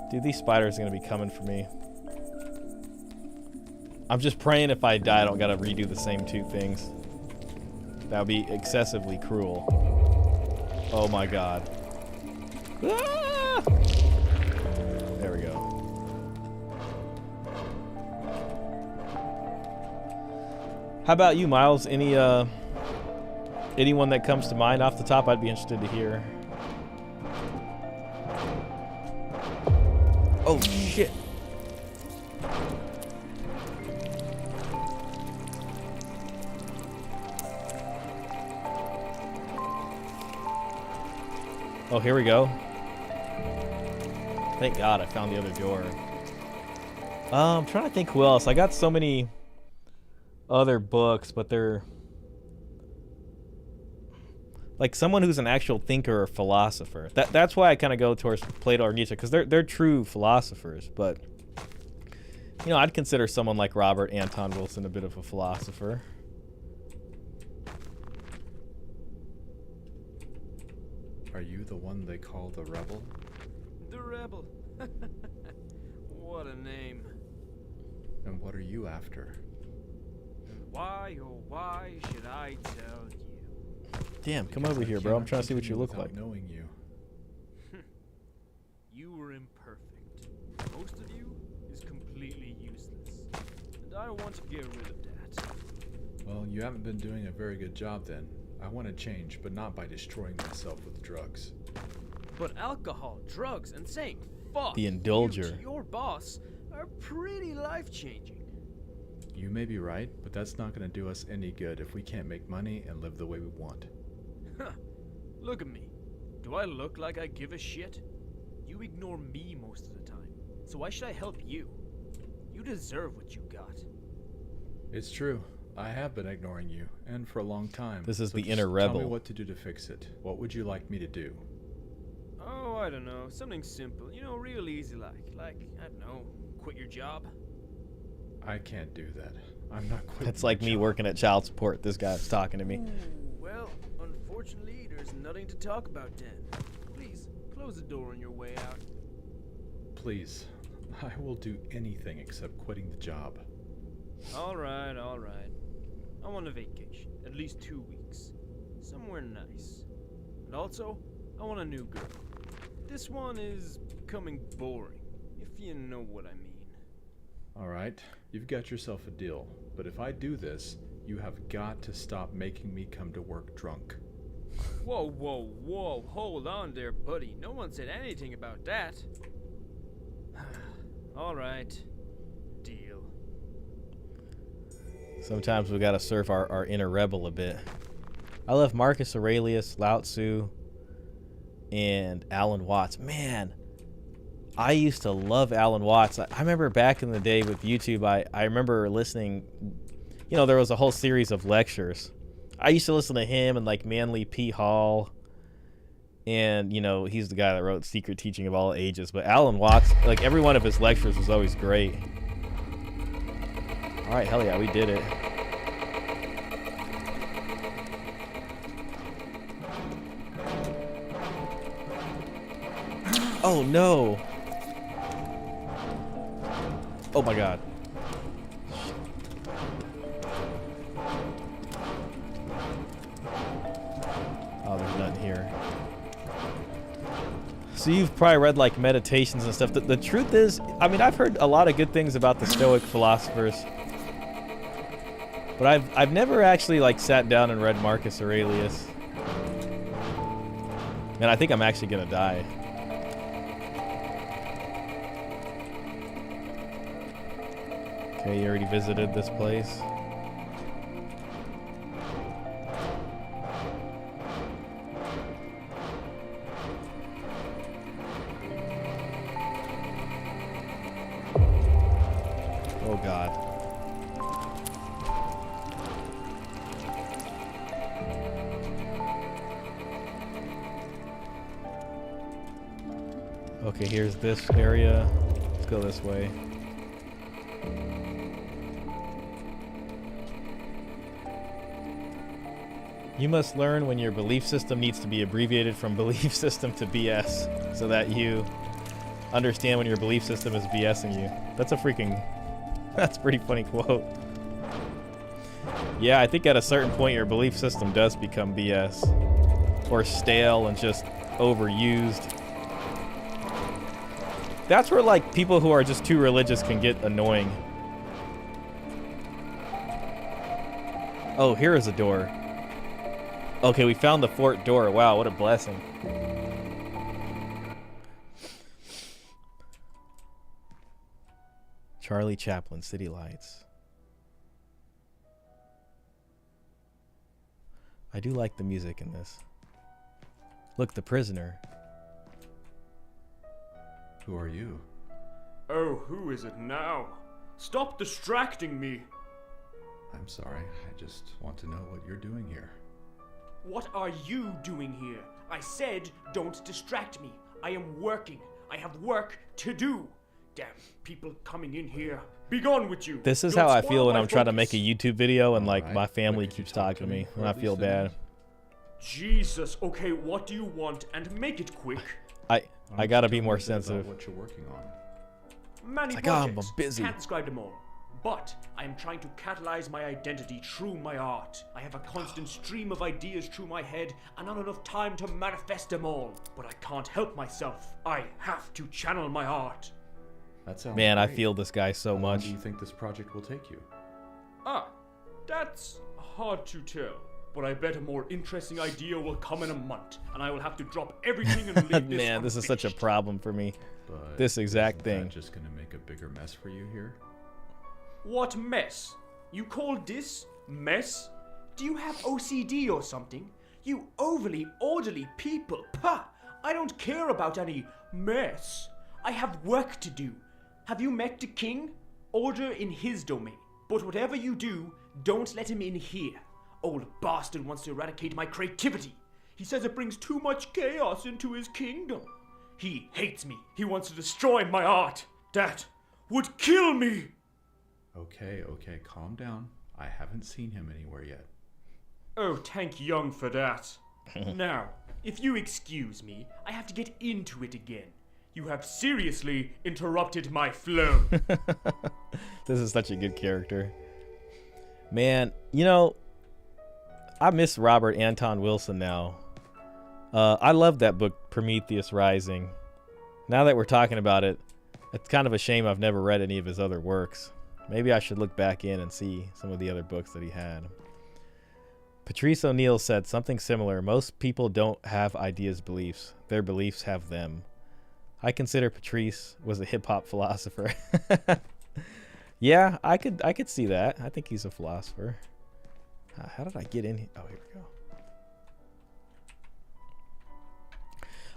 Dude, these spiders are going to be coming for me. I'm just praying if I die, I don't got to redo the same 2 things. That would be excessively cruel. Oh my god. Ah! There we go. How about you, Miles? Anyone that comes to mind off the top, I'd be interested to hear. Oh shit. Oh, here we go. Thank God I found the other door. I'm trying to think who else. I got so many other books, but they're like someone who's an actual thinker or philosopher. That's why I kind of go towards Plato or Nietzsche, because they're true philosophers. But I'd consider someone like Robert Anton Wilson a bit of a philosopher. Are you the one they call the rebel? The rebel. What a name. And what are you after? And why, oh why should I tell you? Damn, come over here, bro. I'm trying to see what you look like. Knowing you. You were imperfect. Most of you is completely useless. And I want to get rid of that. Well, you haven't been doing a very good job then. I want to change, but not by destroying myself with drugs. But alcohol, drugs, and saying fuck The you indulger. to your boss are pretty life-changing. You may be right, but that's not going to do us any good if we can't make money and live the way we want. Huh. Look at me. Do I look like I give a shit? You ignore me most of the time, so why should I help you? You deserve what you got. It's true. I have been ignoring you, and for a long time. This is So the just inner rebel. Tell me what to do to fix it. What would you like me to do? Oh, I don't know. Something simple. Real easy like, I don't know, quit your job? I can't do that. I'm not quitting. That's like my me job. working at child support. This guy was talking to me. Well, unfortunately, there's nothing to talk about then. Please, close the door on your way out. Please, I will do anything except quitting the job. Alright, alright. I'm on a vacation. At least 2 weeks. Somewhere nice. And also, I want a new girl. This one is becoming boring, if you know what I mean. Alright, you've got yourself a deal. But if I do this, you have got to stop making me come to work drunk. Whoa, whoa, whoa, hold on there, buddy. No one said anything about that. Alright. Deal. Sometimes we gotta serve our inner rebel a bit. I love Marcus Aurelius, Lao Tzu, and Alan Watts. Man, I used to love Alan Watts. I remember back in the day with YouTube, I remember listening, you know, there was a whole series of lectures. I used to listen to him and like Manly P. Hall. And, you know, he's the guy that wrote Secret Teaching of All Ages. But Alan Watts, like every one of his lectures was always great. All right, hell yeah, we did it. Oh no. Oh my god. Oh, there's nothing here. So you've probably read like meditations and stuff. The truth is, I mean, I've heard a lot of good things about the Stoic philosophers. But I've never actually like sat down and read Marcus Aurelius. Man, I think I'm actually gonna die. Okay, you already visited this place. Oh God. Okay, here's this area. Let's go this way. You must learn when your belief system needs to be abbreviated from belief system to BS so that you understand when your belief system is BSing you. That's a pretty funny quote. Yeah, I think at a certain point your belief system does become BS or stale and just overused. That's where like people who are just too religious can get annoying. Oh, here is a door. Okay, we found the fort door. Wow, what a blessing. Charlie Chaplin, City Lights. I do like the music in this. Look, the prisoner. Who are you? Oh, who is it now? Stop distracting me! I'm sorry, I just want to know what you're doing here. What are you doing here? I said don't distract me. I am working. I have work to do. Damn people coming in here. Be gone with you. This is Don't how I spoil feel when my I'm trying to make focus. a YouTube video and like Alright, my family but could you keeps talk talking to to me me for and I at feel least a bad. minute? Jesus. Okay, what do you want? And make it quick. I gotta Tell be me more a bit about sensitive. what you're working on. Many It's like, oh, I'm projects. busy. Can't describe them all. But I am trying to catalyze my identity through my art. I have a constant stream of ideas through my head and not enough time to manifest them all. But I can't help myself. I have to channel my art. That sounds Man, I great. feel this guy so How long much. do you think this project will take you? That's hard to tell. But I bet a more interesting idea will come in a month, and I will have to drop everything and leave this Man, this is such a unfinished. problem for me. But This exact isn't thing. that just gonna make a bigger mess for you here? What mess? You call this mess? Do you have OCD or something? You overly orderly people. Pah! I don't care about any mess. I have work to do. Have you met the king? Order in his domain. But whatever you do, don't let him in here. Old bastard wants to eradicate my creativity. He says it brings too much chaos into his kingdom. He hates me. He wants to destroy my art. That would kill me. Okay, calm down. I haven't seen him anywhere yet. Oh, thank Jung for that. Now, if you excuse me, I have to get into it again. You have seriously interrupted my flow. This is such a good character. Man, you know, I miss Robert Anton Wilson now. I love that book, Prometheus Rising. Now that we're talking about it, it's kind of a shame I've never read any of his other works. Maybe I should look back in and see some of the other books that he had. Patrice O'Neill said something similar. Most people don't have ideas, beliefs. Their beliefs have them. I consider Patrice was a hip-hop philosopher. Yeah, I could see that. I think he's a philosopher. How did I get in here? Oh, here we go.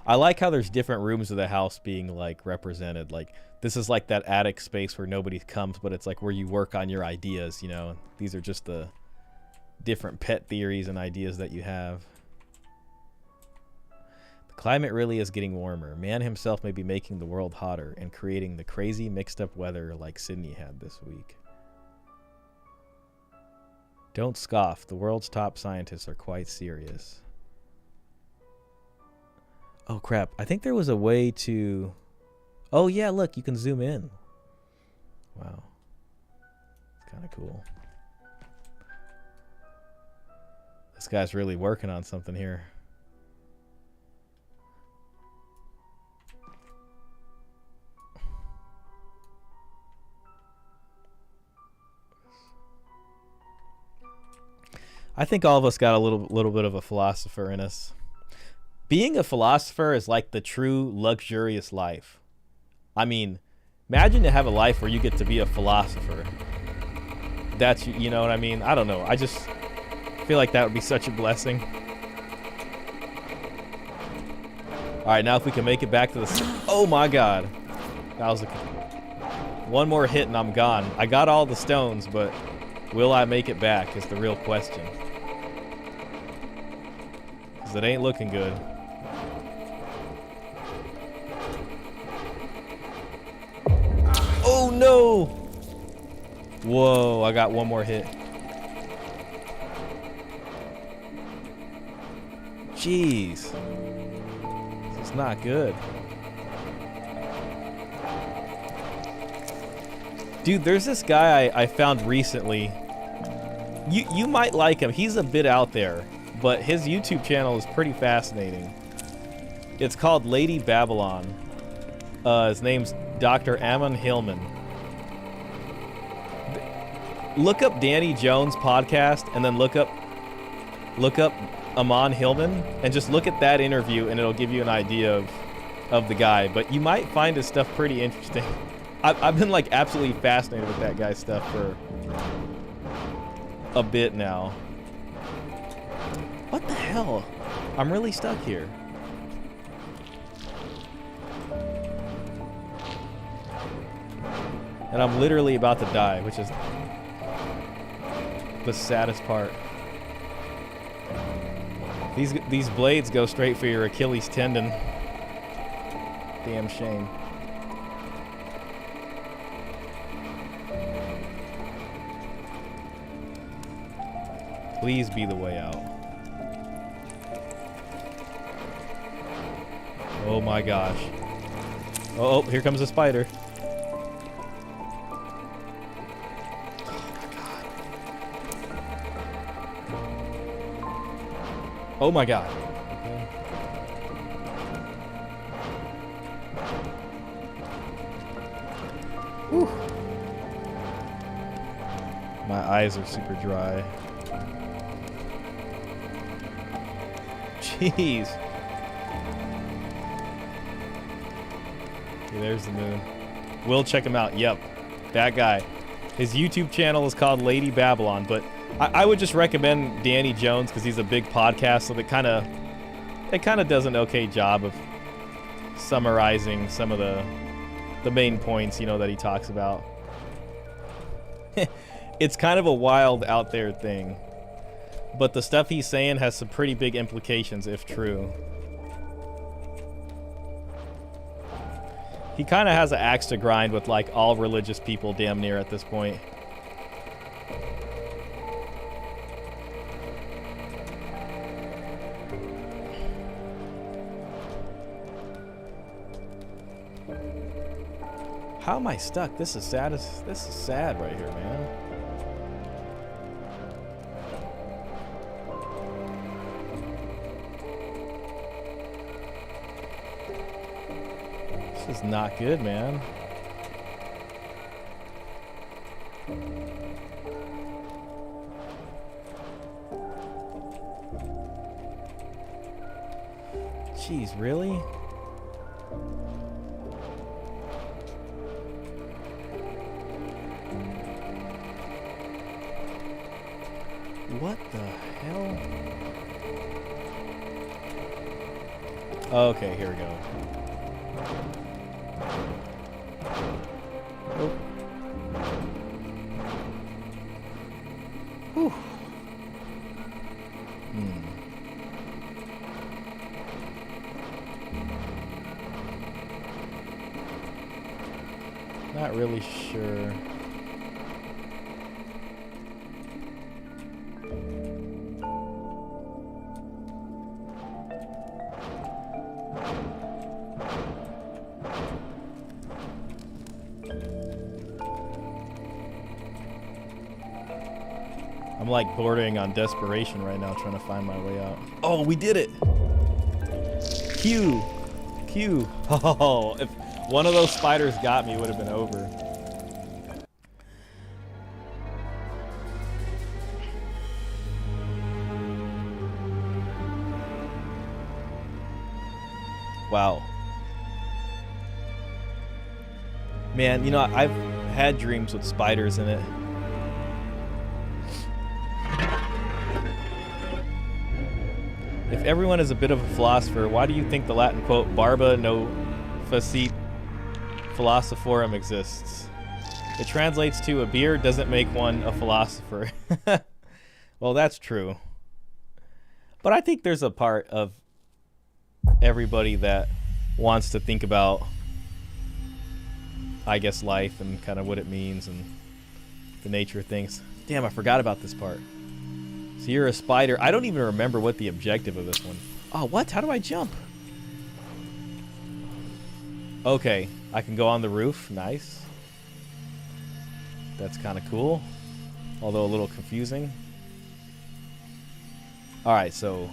I like how there's different rooms of the house being like represented. Like this is like that attic space where nobody comes, but it's like where you work on your ideas, you know. These are just the different pet theories and ideas that you have. The climate really is getting warmer. Man himself may be making the world hotter and creating the crazy mixed up weather like Sydney had this week. Don't scoff. The world's top scientists are quite serious. Oh crap, I think there was a way to... Oh yeah, look, you can zoom in. Wow. It's kind of cool. This guy's really working on something here. I think all of us got a little bit of a philosopher in us. Being a philosopher is like the true luxurious life. I mean, imagine to have a life where you get to be a philosopher. That's, you know what I mean? I don't know. I just feel like that would be such a blessing. All right, now if we can make it back to the... Oh my God. That was one more hit and I'm gone. I got all the stones, but will I make it back is the real question. Because it ain't looking good. Oh no! Whoa, I got one more hit. Jeez. This is not good. Dude, there's this guy I found recently. You might like him. He's a bit out there, but his YouTube channel is pretty fascinating. It's called Lady Babylon. His name's Dr. Ammon Hillman. Look up Danny Jones' podcast and then look up Ammon Hillman and just look at that interview and it'll give you an idea of the guy. But you might find his stuff pretty interesting. I've been like absolutely fascinated with that guy's stuff for a bit now. What the hell? I'm really stuck here. And I'm literally about to die, which is the saddest part. These blades go straight for your Achilles tendon. Damn shame. Please be the way out. Oh my gosh. Oh, here comes a spider. Oh my god. Okay. Whew. My eyes are super dry. Jeez. Okay, there's the moon. We'll check him out. Yep. That guy. His YouTube channel is called Lady Babylon, but I would just recommend Danny Jones because he's a big podcast, so it kind of does an okay job of summarizing some of the main points, you know, that he talks about. It's kind of a wild out there thing, but the stuff he's saying has some pretty big implications if true. He kind of has an axe to grind with like all religious people damn near at this point. How am I stuck? This is sad. This is sad right here, man. This is not good, man. Jeez, really? What the hell? Okay, here we go. Oh. Whew. Not really sure. I'm like bordering on desperation right now, trying to find my way out. Oh, we did it! Q! Q! Oh, if one of those spiders got me, it would have been over. Wow. Man, you know, I've had dreams with spiders in it. If everyone is a bit of a philosopher, why do you think the Latin quote, barba no facit philosophorum exists? It translates to, a beard doesn't make one a philosopher. Well, that's true. But I think there's a part of everybody that wants to think about, I guess, life and kind of what it means and the nature of things. Damn, I forgot about this part. So you're a spider. I don't even remember what the objective of this one. Oh, what? How do I jump? Okay, I can go on the roof. Nice. That's kind of cool, although a little confusing. All right, so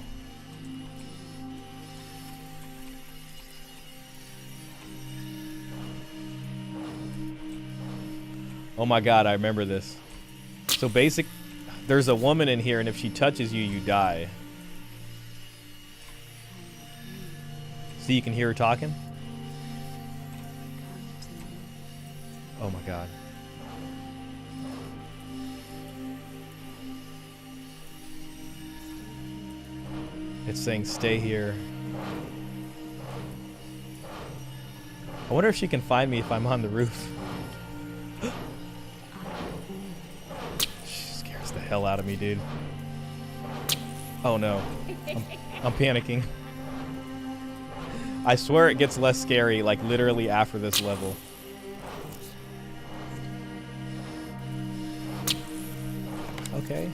oh my god, I remember this. So there's a woman in here, and if she touches you, you die. So you can hear her talking? Oh my god. It's saying stay here. I wonder if she can find me if I'm on the roof. The hell out of me, dude. Oh no. I'm panicking. I swear it gets less scary, like literally after this level. Okay.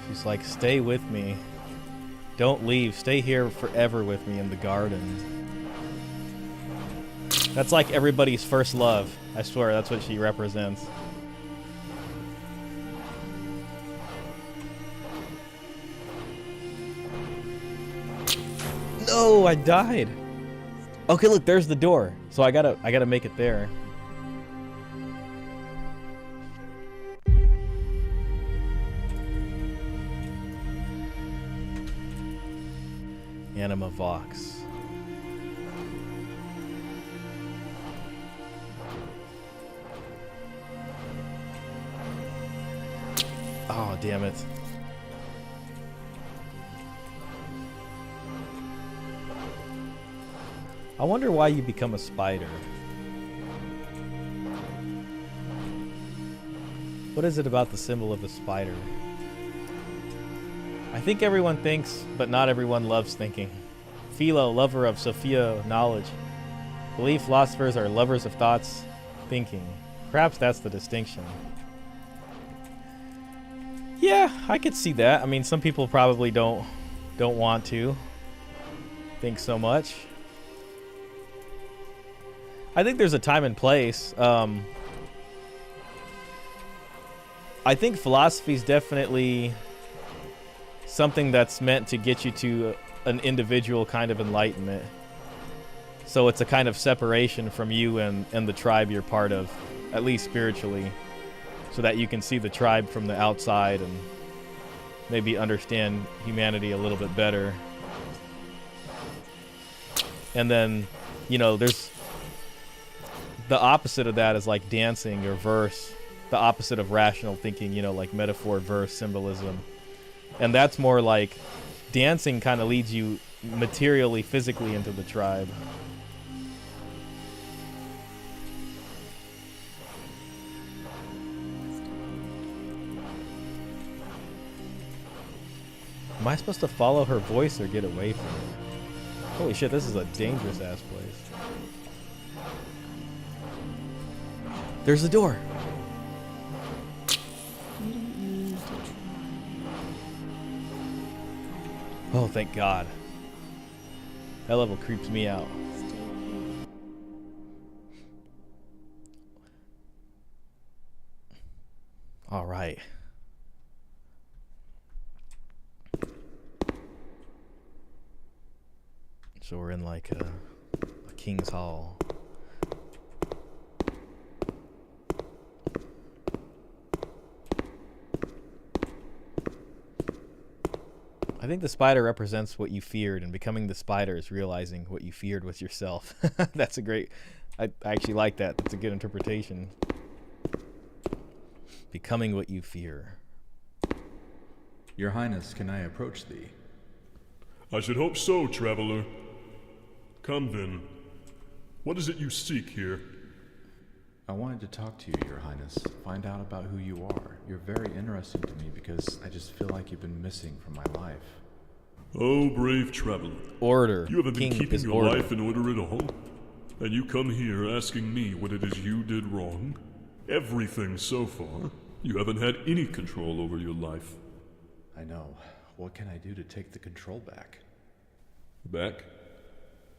She's like, stay with me. Don't leave. Stay here forever with me in the garden. That's like everybody's first love. I swear, that's what she represents. No, I died. Okay, look, there's the door. So I gotta make it there. Anima Vox. Oh, damn it. I wonder why you become a spider. What is it about the symbol of the spider? I think everyone thinks, but not everyone loves thinking. Philo, lover of Sophia knowledge. Believe philosophers are lovers of thoughts, thinking. Perhaps that's the distinction. Yeah, I could see that. I mean, some people probably don't want to think so much. I think there's a time and place. I think philosophy is definitely something that's meant to get you to an individual kind of enlightenment. So it's a kind of separation from you and the tribe you're part of, at least spiritually, so that you can see the tribe from the outside and maybe understand humanity a little bit better. And then, you know, there's the opposite of that is like dancing or verse, the opposite of rational thinking, you know, like metaphor, verse, symbolism. And that's more like dancing kind of leads you materially, physically into the tribe. Am I supposed to follow her voice or get away from it? Holy shit, this is a dangerous ass place. There's the door. You don't need to try. Oh, thank God. That level creeps me out. Stay here. All right. So we're in like a king's hall. I think the spider represents what you feared, and becoming the spider is realizing what you feared was yourself. That's a great... I actually like that. That's a good interpretation. Becoming what you fear. Your Highness, can I approach thee? I should hope so, traveler. Come then. What is it you seek here? I wanted to talk to you, Your Highness. Find out about who you are. You're very interesting to me because I just feel like you've been missing from my life. Oh, brave traveler. Order. You haven't been King keeping is your order. life in order at all? And you come here asking me what it is you did wrong? Everything so far. You haven't had any control over your life. I know. What can I do to take the control back? Back?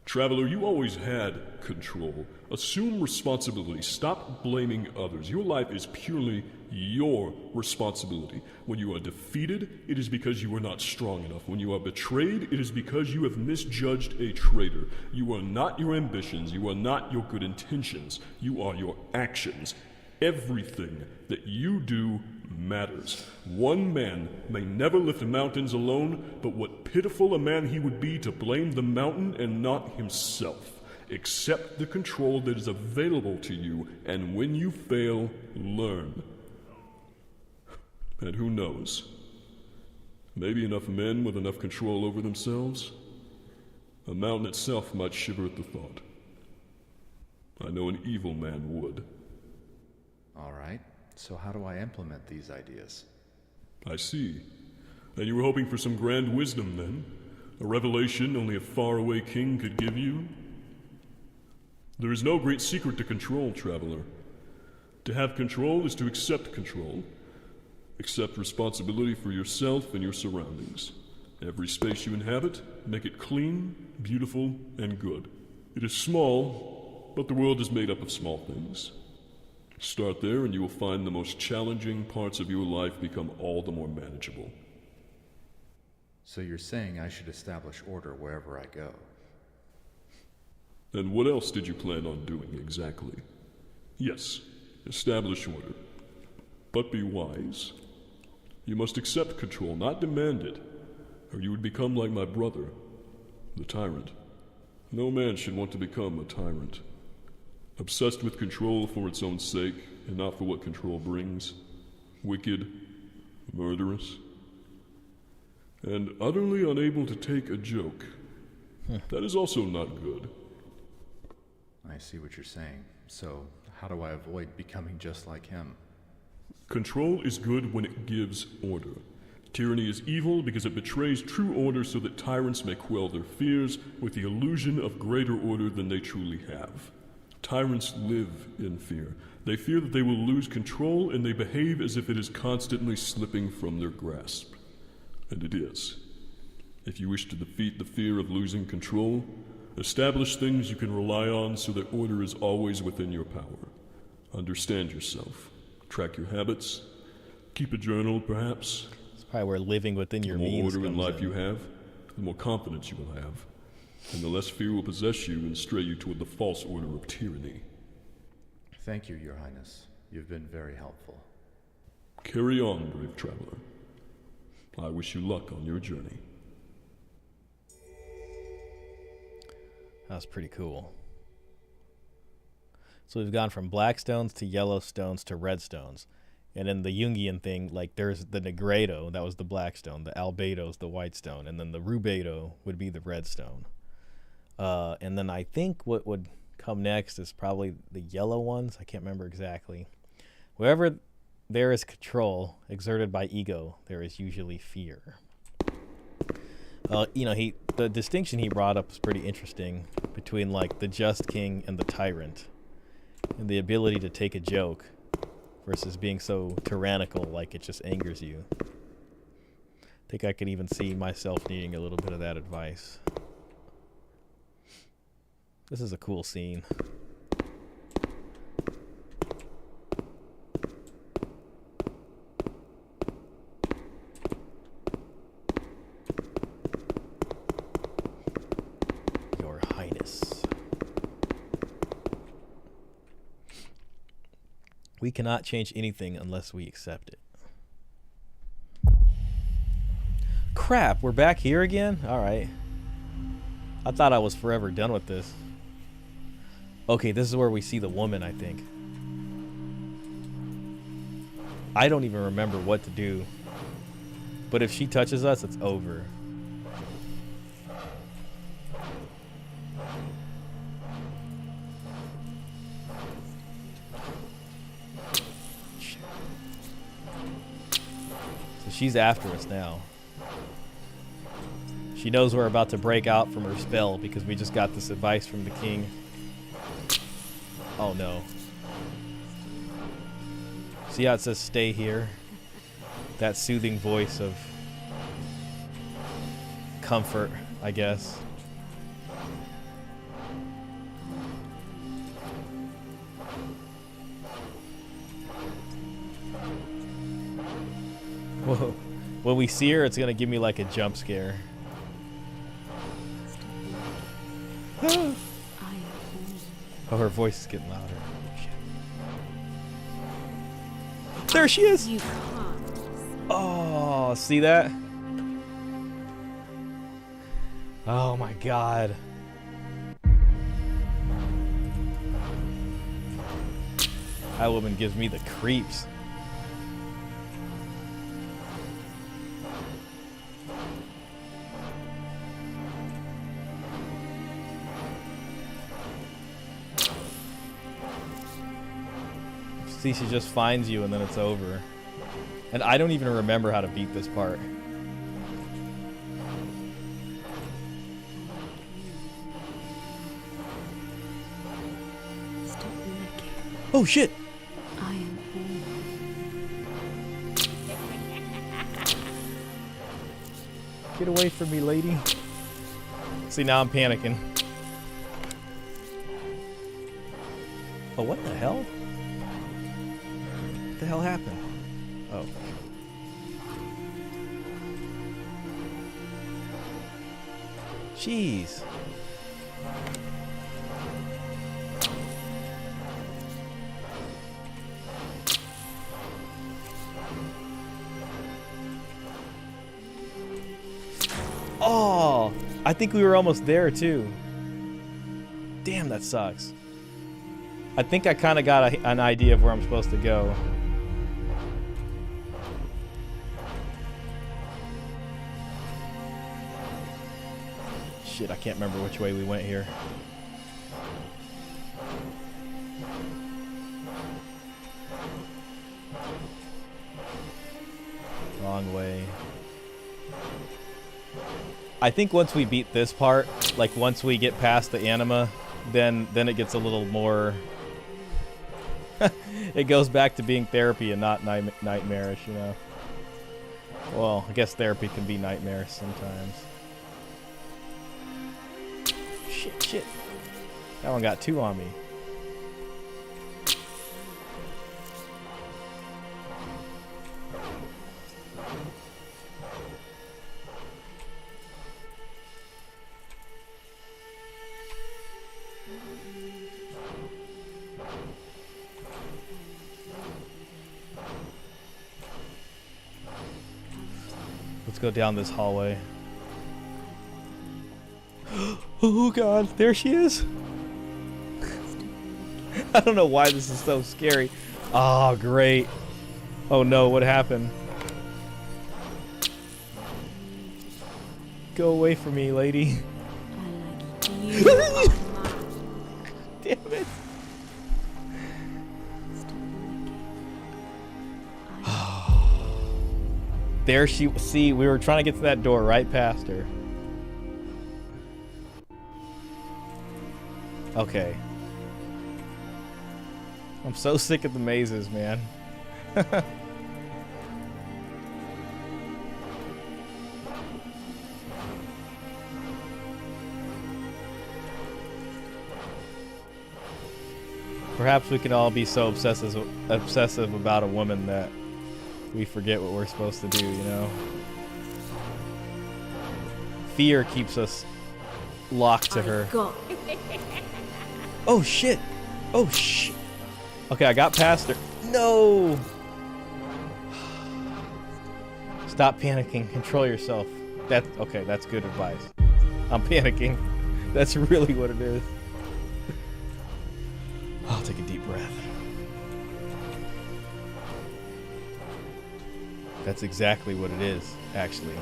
Traveler, you always had control. Assume responsibility. Stop blaming others. Your life is purely your responsibility. When you are defeated, it is because you are not strong enough. When you are betrayed, it is because you have misjudged a traitor. You are not your ambitions. You are not your good intentions. You are your actions. Everything that you do matters. One man may never lift mountains alone, but what pitiful a man he would be to blame the mountain and not himself. Accept the control that is available to you, and when you fail, learn. And who knows? Maybe enough men with enough control over themselves, a mountain itself might shiver at the thought. I know an evil man would. All right. So how do I implement these ideas? I see. And you were hoping for some grand wisdom, then? A revelation only a faraway king could give you? There is no great secret to control, traveler. To have control is to accept control. Accept responsibility for yourself and your surroundings. Every space you inhabit, make it clean, beautiful, and good. It is small, but the world is made up of small things. Start there and you will find the most challenging parts of your life become all the more manageable. So you're saying I should establish order wherever I go? And what else did you plan on doing exactly? Yes, establish order. But be wise. You must accept control, not demand it, or you would become like my brother, the tyrant. No man should want to become a tyrant. Obsessed with control for its own sake, and not for what control brings. Wicked, murderous, and utterly unable to take a joke. That is also not good. I see what you're saying. So, how do I avoid becoming just like him? Control is good when it gives order. Tyranny is evil because it betrays true order so that tyrants may quell their fears with the illusion of greater order than they truly have. Tyrants live in fear. They fear that they will lose control, and they behave as if it is constantly slipping from their grasp. And it is. If you wish to defeat the fear of losing control, Establish things you can rely on so that order is always within your power. Understand yourself. Track your habits. Keep a journal, perhaps. It's probably where living within your The more means order in comes life in. you have, the more confidence you will have. And the less fear will possess you and stray you toward the false order of tyranny. Thank you, Your Highness. You've been very helpful. Carry on, brave traveler. I wish you luck on your journey. That was pretty cool. So we've gone from black stones to yellow stones to red stones. And in the Jungian thing, like there's the Negredo, that was the black stone. The Albedo is the white stone. And then the Rubedo would be the red stone. And then I think what would come next is probably the yellow ones. I can't remember exactly. Wherever there is control exerted by ego, there is usually fear. The distinction he brought up was pretty interesting between like the just king and the tyrant, and the ability to take a joke versus being so tyrannical like it just angers you. I think I could even see myself needing a little bit of that advice. This is a cool scene. Your Highness. We cannot change anything unless we accept it. Crap, we're back here again? Alright. I thought I was forever done with this. Okay, this is where we see the woman, I think. I don't even remember what to do. But if she touches us, it's over. So she's after us now. She knows we're about to break out from her spell because we just got this advice from the king. Oh no. See how it says stay here? That soothing voice of comfort, I guess. Whoa. When we see her, it's gonna give me like a jump scare. Oh, her voice is getting louder. Shit. There she is! You can't. Oh, see that? Oh my god. That woman gives me the creeps. See, she just finds you and then it's over. And I don't even remember how to beat this part. Stop looking. Oh shit! I am all. Get away from me, lady. See, now I'm panicking. Oh, what the hell? What the hell happened? Oh. Jeez. Oh, I think we were almost there too. Damn, that sucks. I think I kind of got an idea of where I'm supposed to go. Shit, I can't remember which way we went here. Wrong way. I think once we beat this part, like once we get past the anima, then it gets a little more... It goes back to being therapy and not nightmarish, you know? Well, I guess therapy can be nightmarish sometimes. shit. That one got 2 on me. Let's go down this hallway. Oh god, there she is. I don't know why this is so scary. Oh, great. Oh no, what happened? Go away from me, lady. I like you. Damn it. There she, see, we were trying to get to that door right past her. Okay. I'm so sick of the mazes, man. Perhaps we can all be so obsessive about a woman that we forget what we're supposed to do, you know? Fear keeps us locked to her. Oh shit! Oh shit! Okay, I got past her. No! Stop panicking. Control yourself. Okay, that's good advice. I'm panicking. That's really what it is. I'll take a deep breath. That's exactly what it is, actually.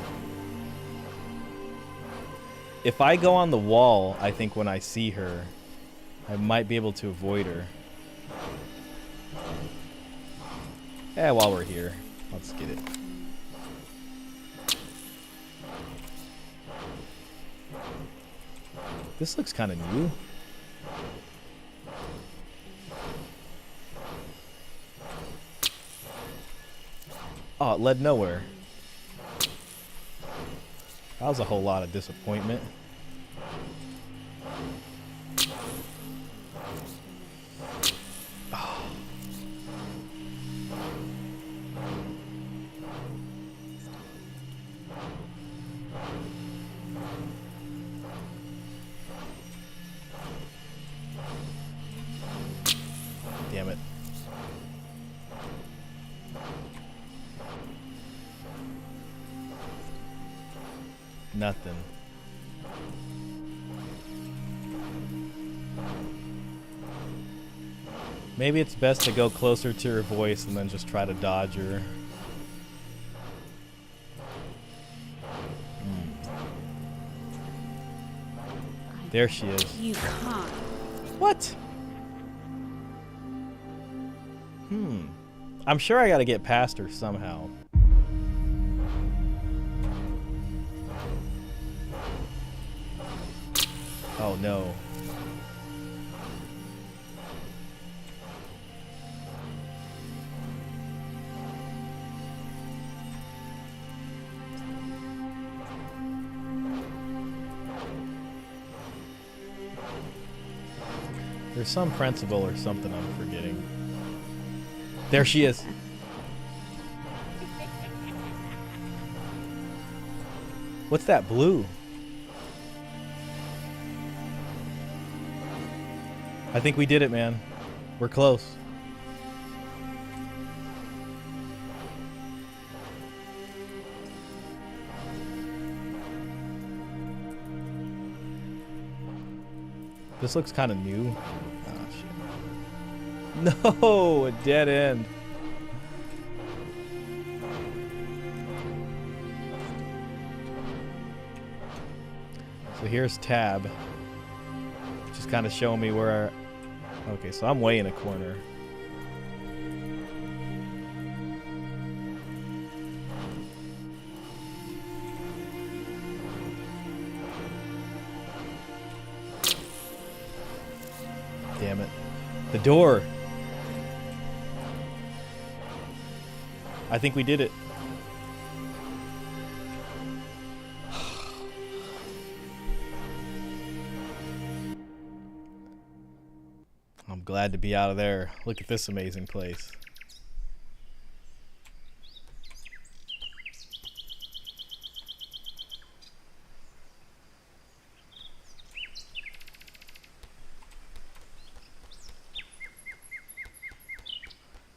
If I go on the wall, I think when I see her, I might be able to avoid her. Yeah, while we're here, let's get it. This looks kind of new. Oh, it led nowhere. That was a whole lot of disappointment. Oh. Damn it. Nothing. Maybe it's best to go closer to her voice and then just try to dodge her. There she is. You can't. What? I'm sure I gotta get past her somehow. Oh no. There's some principle or something I'm forgetting. There she is. What's that blue? I think we did it, man. We're close. This looks kind of new. Oh, shit. No, a dead end. So here's tab. Just kind of showing me where... Okay, so I'm way in a corner. Damn it. The door! I think we did it. glad to be out of there. Look at this amazing place.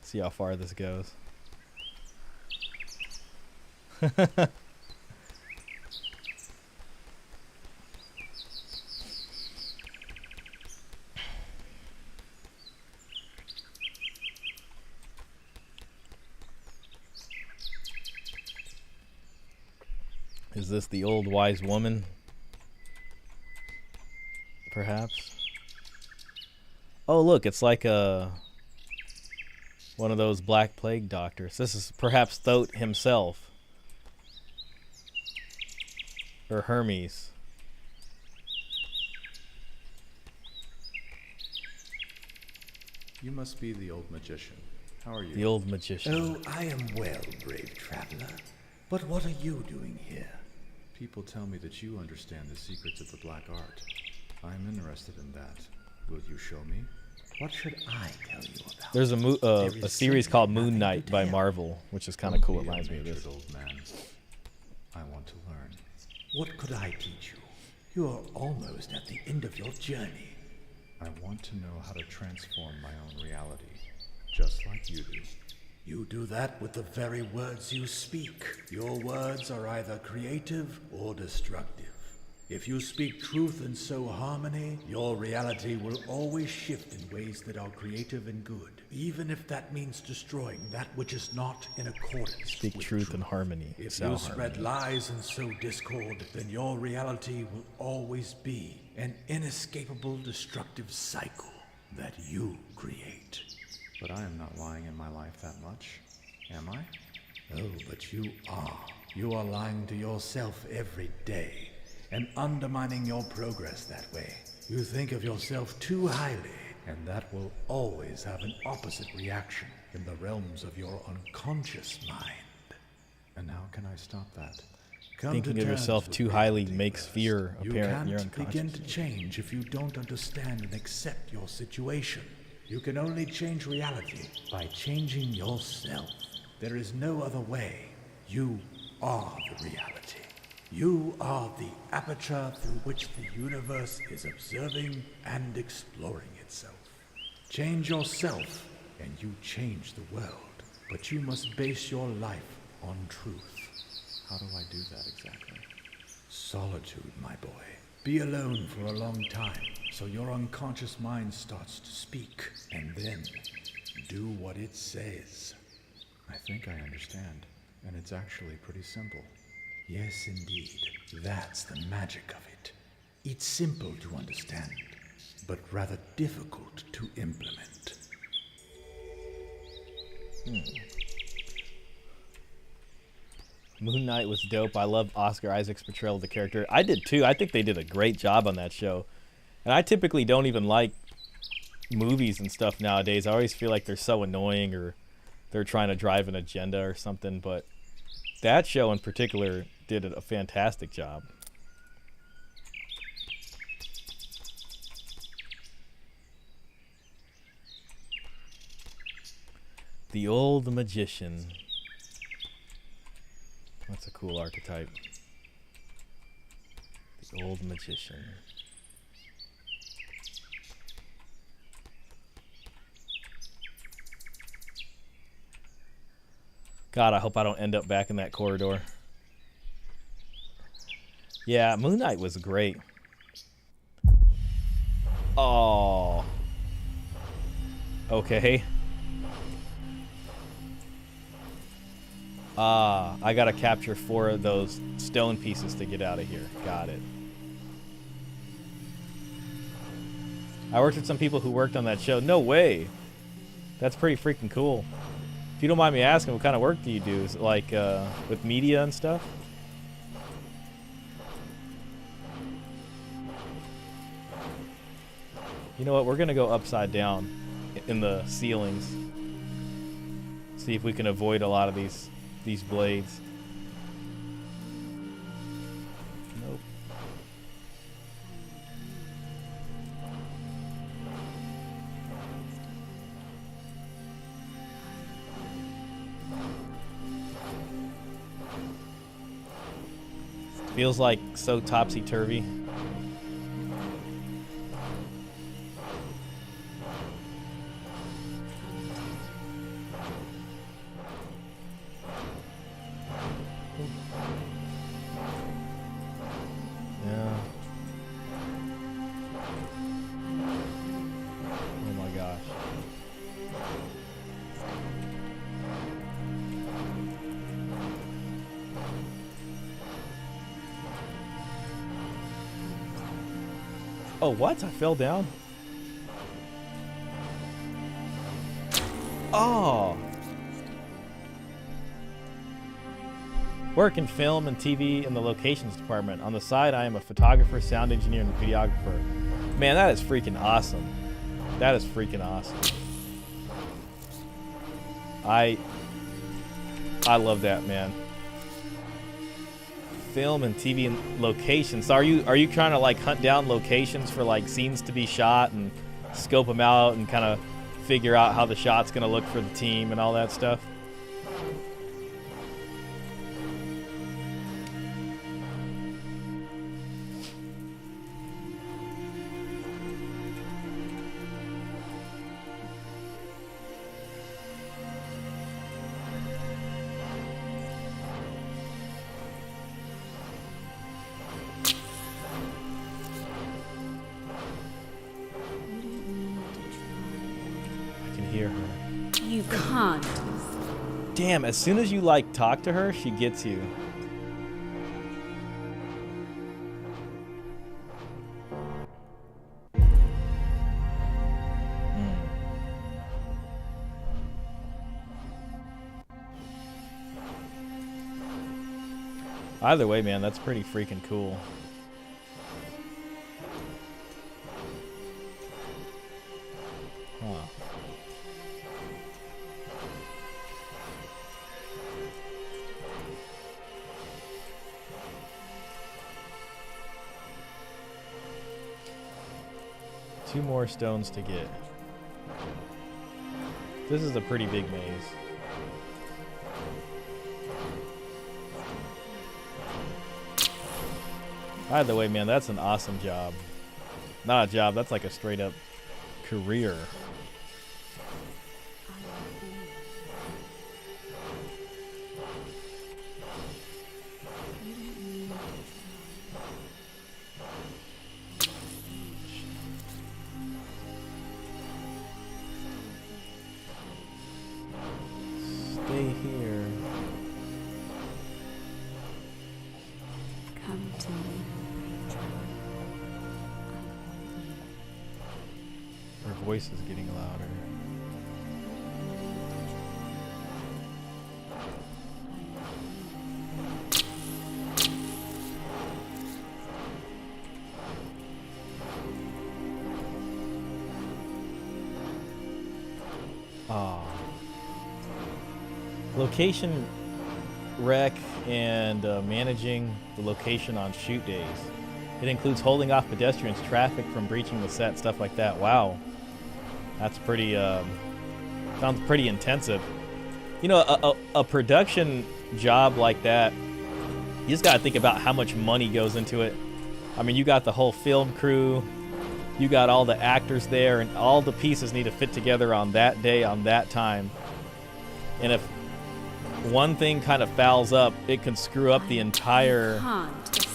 See how far this goes. Is this the old wise woman? Perhaps. Oh, look, it's like one of those Black Plague doctors. This is perhaps Thoth himself. Or Hermes. You must be the old magician. How are you? The old magician. Oh, I am well, brave traveler. But what are you doing here? People tell me that you understand the secrets of the black art. I'm interested in that. Will you show me? What should I tell you about? There's a There is series simply called Moon nothing Knight to by tell. Marvel, which is kind of Don't cool. It be a reminds me of natured this. old man. I want to learn. What could I teach you? You are almost at the end of your journey. I want to know how to transform my own reality, just like you do. You do that with the very words you speak. Your words are either creative or destructive. If you speak truth and sow harmony, your reality will always shift in ways that are creative and good, even if that means destroying that which is not in accordance Speak with truth and harmony. If Sow you spread harmony. lies and sow discord, then your reality will always be an inescapable destructive cycle that you create. But I am not lying in my life that much, am I? Oh, but you are. You are lying to yourself every day and undermining your progress that way. You think of yourself too highly, and that will always have an opposite reaction in the realms of your unconscious mind. And how can I stop that? Come Thinking to of terms yourself with too highly reality makes first. fear apparent in your You can't begin unconscious. to change if you don't understand and accept your situation. You can only change reality by changing yourself. There is no other way. You are the reality. You are the aperture through which the universe is observing and exploring itself. Change yourself, and you change the world. But you must base your life on truth. How do I do that exactly? Solitude, my boy. Be alone for a long time, so your unconscious mind starts to speak, and then do what it says. I think I understand, and it's actually pretty simple. Yes, indeed. That's the magic of it. It's simple to understand, but rather difficult to implement. Moon Knight was dope. I love Oscar Isaac's portrayal of the character. I did too. I think they did a great job on that show. And I typically don't even like movies and stuff nowadays. I always feel like they're so annoying or they're trying to drive an agenda or something. But that show in particular did a fantastic job. The old magician. That's a cool archetype. The old magician. God, I hope I don't end up back in that corridor. Yeah, Moon Knight was great. Oh. Okay. I gotta capture 4 of those stone pieces to get out of here. Got it. I worked with some people who worked on that show. No way. That's pretty freaking cool. If you don't mind me asking, what kind of work do you do? Is it like with media and stuff? You know what? We're gonna go upside down in the ceilings. See if we can avoid a lot of these blades. Nope. Feels like so topsy-turvy. Yeah. Oh my gosh. Oh, what? I fell down? Oh! Work in film and TV in the locations department. On the side, I am a photographer, sound engineer, and videographer. Man, that is freaking awesome. That is freaking awesome. I love that, man. Film and TV and locations. So are you trying to like hunt down locations for like scenes to be shot and scope them out and kind of figure out how the shot's gonna look for the team and all that stuff? Hear her. You can't. Damn, as soon as you like talk to her, she gets you. Either way, man, that's pretty freaking cool. Huh. Two more stones to get. This is a pretty big maze. By the way, man, that's an awesome job. Not a job, that's like a straight up career. Stay here. Come to me. Her voice is getting louder. Ah. Location rec and managing the location on shoot days. It includes holding off pedestrians, traffic from breaching the set, stuff like that. Wow. That's pretty, sounds pretty intensive. You know, a production job like that, you just gotta think about how much money goes into it. I mean, you got the whole film crew, you got all the actors there, and all the pieces need to fit together on that day, on that time. And if one thing kind of fouls up, it can screw up the entire... Can't escape.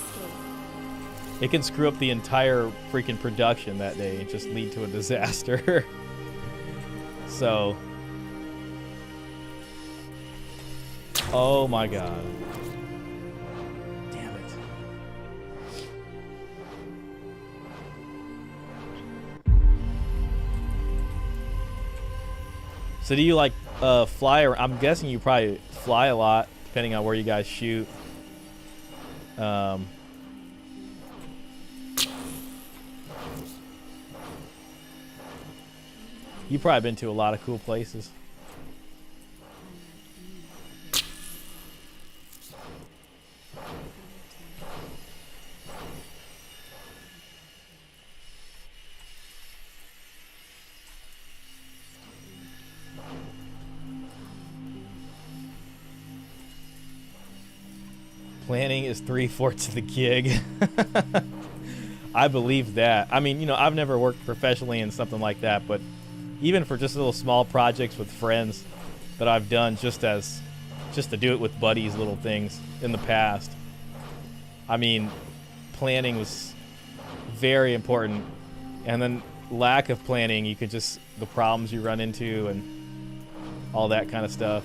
It can screw up the entire freaking production that day and just lead to a disaster. So... Oh my god. Damn it. So do you like fly, or I'm guessing you probably fly a lot depending on where you guys shoot. You've probably been to a lot of cool places. Planning is 3/4 of the gig. I believe that. I mean, you know, I've never worked professionally in something like that, but even for just little small projects with friends that I've done just to do it with buddies, little things in the past. I mean, planning was very important. And then lack of planning, you could just, the problems you run into and all that kind of stuff.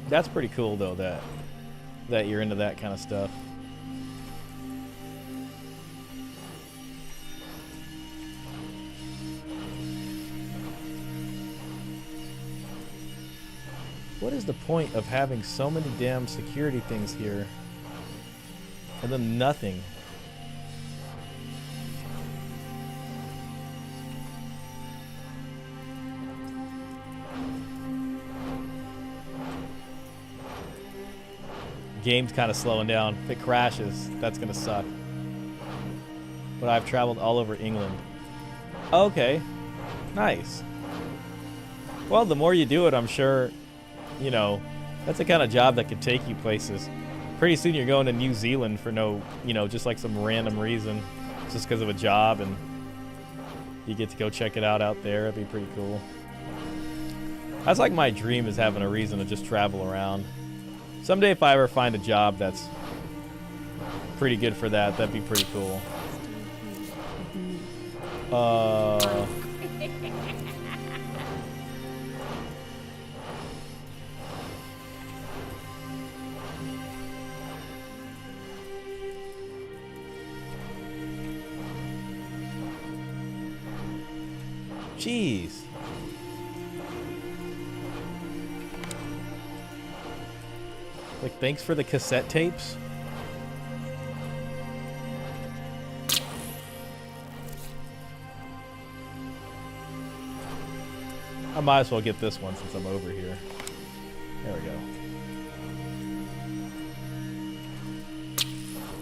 That's pretty cool though, that you're into that kind of stuff. What is the point of having so many damn security things here and then nothing? Game's kind of slowing down. If it crashes, that's gonna suck. But I've traveled all over England. Okay, nice. Well, the more you do it, I'm sure, you know, that's the kind of job that could take you places. Pretty soon you're going to New Zealand for no, you know, just like some random reason, just because of a job, and you get to go check it out there. That'd be pretty cool. That's like my dream, is having a reason to just travel around. Someday if I ever find a job that's pretty good for that, that'd be pretty cool. Jeez. Like, thanks for the cassette tapes. I might as well get this one since I'm over here. There we go.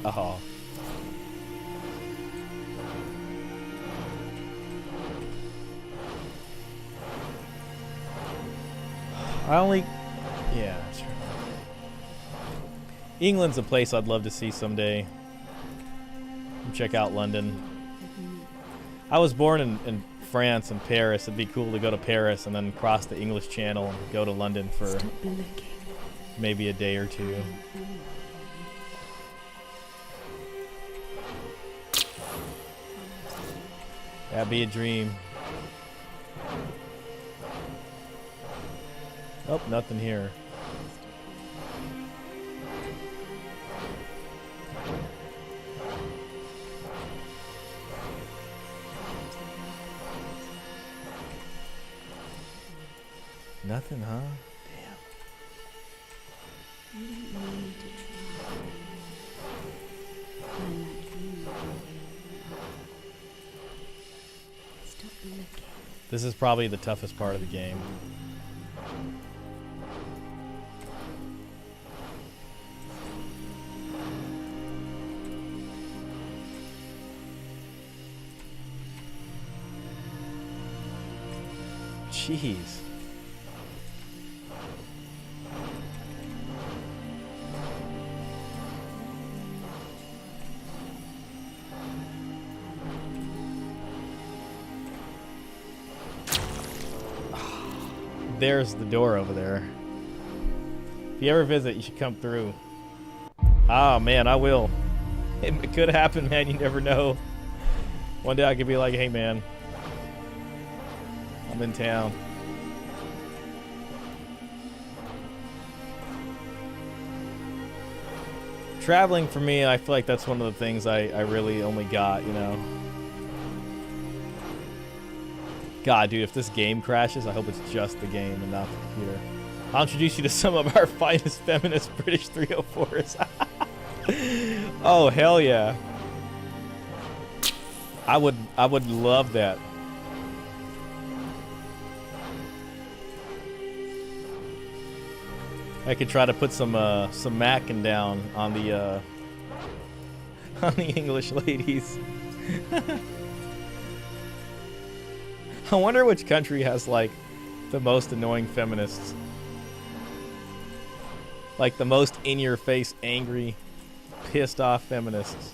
Oh. Yeah, that's right. England's a place I'd love to see someday. Check out London. I was born in France and Paris. It'd be cool to go to Paris and then cross the English Channel and go to London for maybe a day or two. That'd be a dream. Oh, nothing here. Nothing, huh? This is probably the toughest part of the game. Jeez. There's the door over there. If you ever visit, you should come through. Oh man, I will. It could happen, man. You never know. One day I could be like, hey man, I'm in town. Traveling for me, I feel like that's one of the things I really only got, you know. God, dude, if this game crashes, I hope it's just the game and not the computer. I'll introduce you to some of our finest feminist British 304s. Oh, hell yeah. I would love that. I could try to put some macking down on the on the English ladies. I wonder which country has like the most annoying feminists. Like the most in-your-face, angry, pissed off feminists.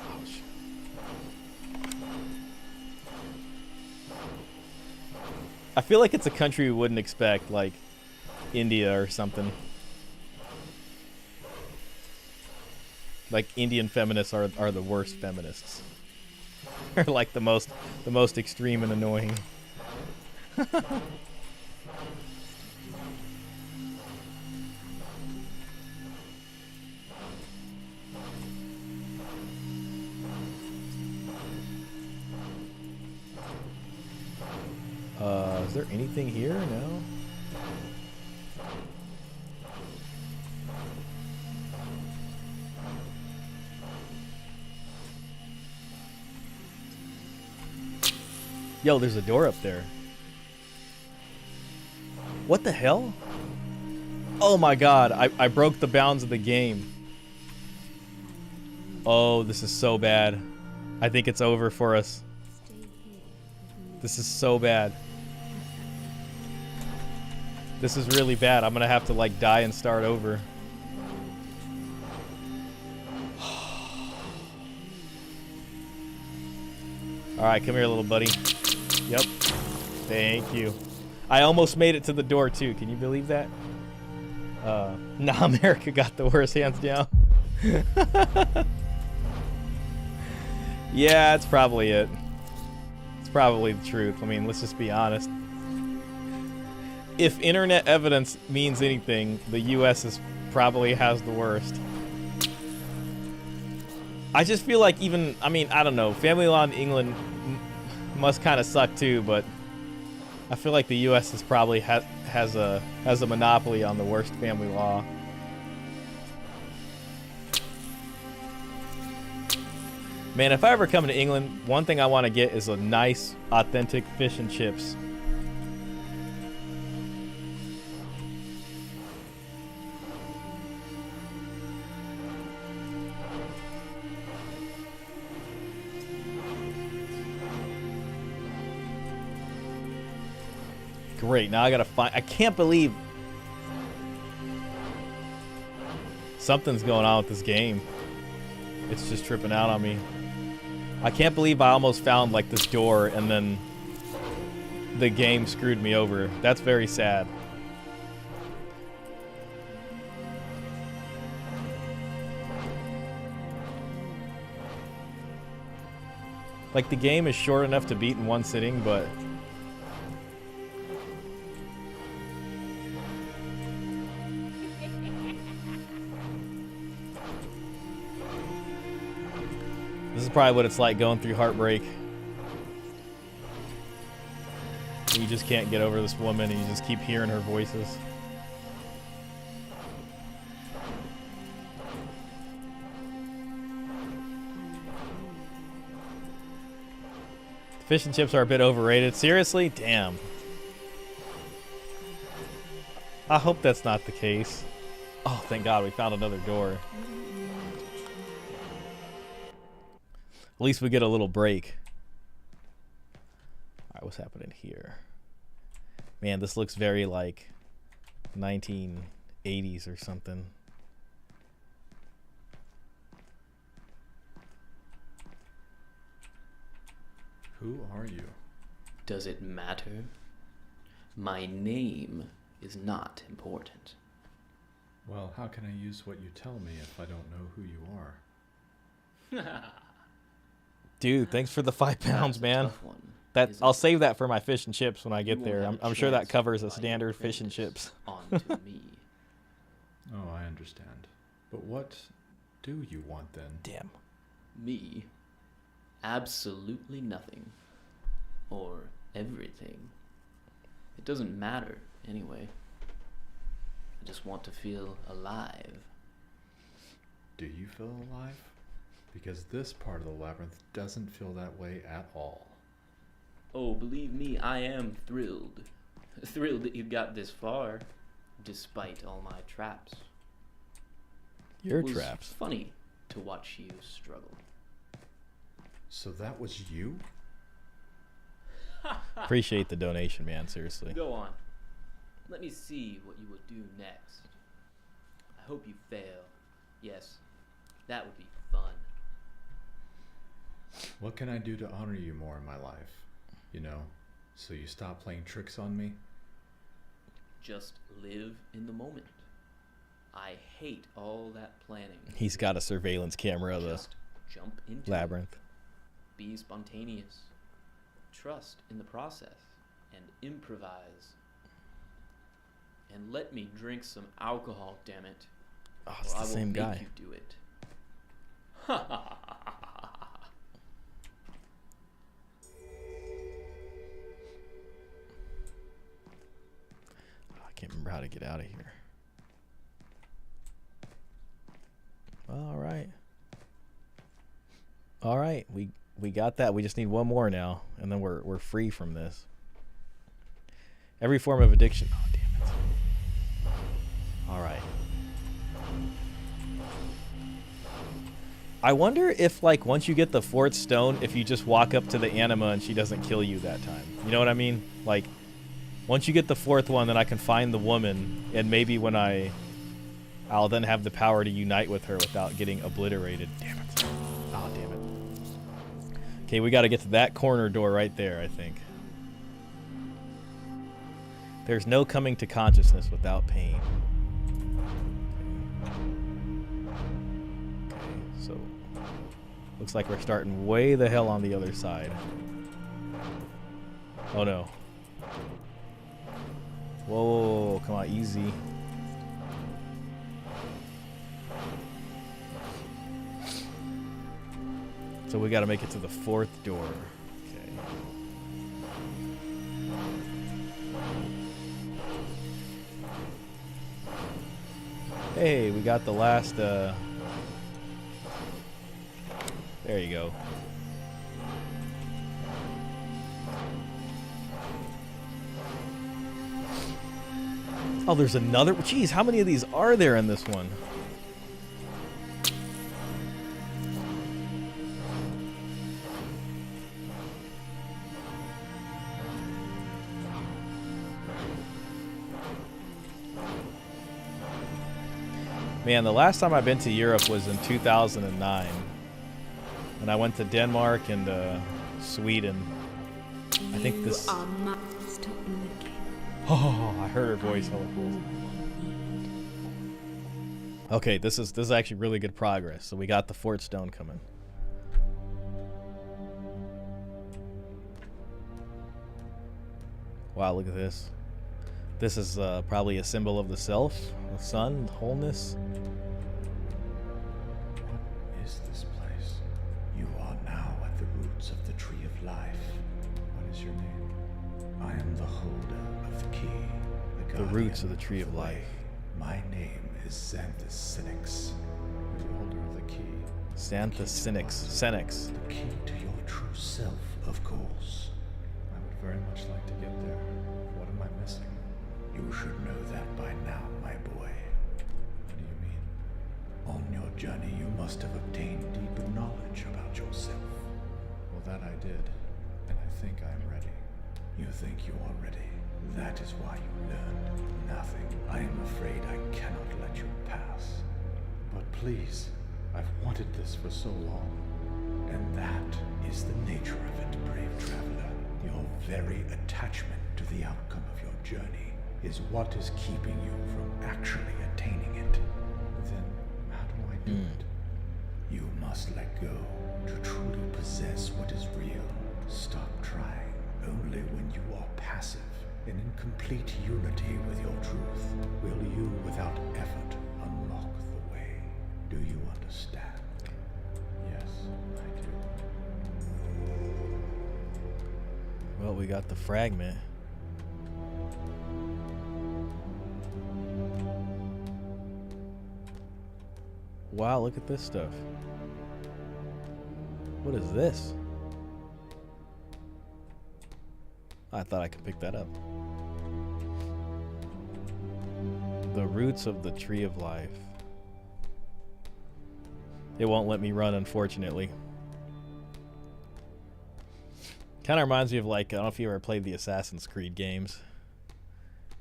Ouch. I feel like it's a country we wouldn't expect, like India or something. Like Indian feminists are the worst feminists. They're like the most extreme and annoying. Is there anything here? No. Yo, there's a door up there. What the hell? Oh my god, I broke the bounds of the game. Oh, this is so bad. I think it's over for us. This is so bad. This is really bad. I'm gonna have to like die and start over. Alright, come here, little buddy. Yep. Thank you. I almost made it to the door too. Can you believe that? Nah, America got the worst, hands down. Yeah, it's probably it. It's probably the truth. I mean, let's just be honest. If internet evidence means anything, the US probably has the worst. I just feel like even, I mean, I don't know, family law in England must kind of suck too, but I feel like the US is probably has a monopoly on the worst family law. Man, if I ever come to England, one thing I want to get is a nice, authentic fish and chips. Great, now I gotta find... I can't believe... something's going on with this game. It's just tripping out on me. I can't believe I almost found, like, this door and then the game screwed me over. That's very sad. Like, the game is short enough to beat in one sitting, but... this is probably what it's like going through heartbreak. You just can't get over this woman and you just keep hearing her voices. Fish and chips are a bit overrated. Seriously? Damn. I hope that's not the case. Oh, thank God we found another door. At least we get a little break. Alright, what's happening here? Man, this looks very like 1980s or something. Who are you? Does it matter? My name is not important. Well, how can I use what you tell me if I don't know who you are? Dude, thanks for the £5, That's a man. tough one, That isn't I'll it? save that for my fish and chips when I get You there. won't have I'm a sure that chance covers to a rely standard your fish and apprentice chips. onto me. Oh, I understand. But what do you want then? Damn. Me? Absolutely nothing. Or everything. It doesn't matter, anyway. I just want to feel alive. Do you feel alive? Because this part of the labyrinth doesn't feel that way at all. Oh, believe me, I am thrilled. Thrilled that you got this far, despite all my traps. Your It was traps. funny to watch you struggle. So that was you? Appreciate the donation, man. Seriously. Go on. Let me see what you will do next. I hope you fail. Yes, that would be fun. What can I do to honor you more in my life? You know, so you stop playing tricks on me? Just live in the moment. I hate all that planning. He's got a surveillance camera of the Just jump into labyrinth. it. Be spontaneous. Trust in the process and improvise. And let me drink some alcohol, damn it. Oh, it's or the I will same make guy. you do it. Ha ha ha ha ha ha. Oh, I can't remember how to get out of here. All right. All right, we got that. We just need one more now, and then we're free from this. Every form of addiction. Oh, damn it. All right. I wonder if, like, once you get the fourth stone, if you just walk up to the anima and she doesn't kill you that time. You know what I mean? Like, once you get the fourth one, then I can find the woman, and maybe when I'll then have the power to unite with her without getting obliterated. Damn it. Oh, damn it. Okay, we got to get to that corner door right there, I think. There's no coming to consciousness without pain. Okay, so looks like we're starting way the hell on the other side. Oh no. Whoa, come on, easy. So we got to make it to the fourth door. Okay. Hey, we got the last, there you go. Oh, there's another. Jeez, how many of these are there in this one? Man, the last time I've been to Europe was in 2009. And I went to Denmark and Sweden. I think this... You are stop looking. Oh, I heard her voice. Hella cool. Okay, this is actually really good progress. So we got the fourth stone coming. Wow, look at this. This is probably a symbol of the self, the sun, the wholeness. What is this place? You are now at the roots of the tree of life. What is your name? I am the holder of the key. The roots of the tree of way. life. My name is Xanthus Cynics. You're the holder of the key. Xanthus Cynics. The key to your true self, of course. I would very much like to get there. What am I missing? You should know that by now, my boy. What do you mean? On your journey, you must have obtained deeper knowledge about yourself. Well, that I did, and I think I am ready. You think you are ready. That is why you learned nothing. I am afraid I cannot let you pass. But please, I've wanted this for so long. And that is the nature of it, brave traveler. Your very attachment to the outcome of your journey is what is keeping you from actually attaining it. Then, how do I do it? You must let go to truly possess what is real. Stop trying. Only when you are passive and in complete unity with your truth will you, without effort, unlock the way. Do you understand? Yes, I do. Well, we got the fragment. Wow, look at this stuff. What is this? I thought I could pick that up. The roots of the tree of life. It won't let me run, unfortunately. Kind of reminds me of, like, I don't know if you ever played the Assassin's Creed games.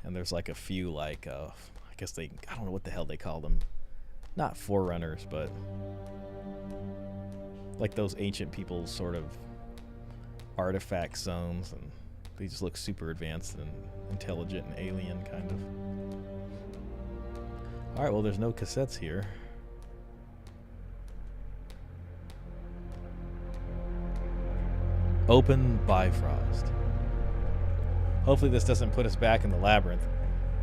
And there's like a few, like, I guess I don't know what the hell they call them. Not forerunners, but like those ancient people's sort of artifact zones, and they just look super advanced and intelligent and alien, kind of. Alright, well, there's no cassettes here. Open Bifrost. Hopefully this doesn't put us back in the labyrinth.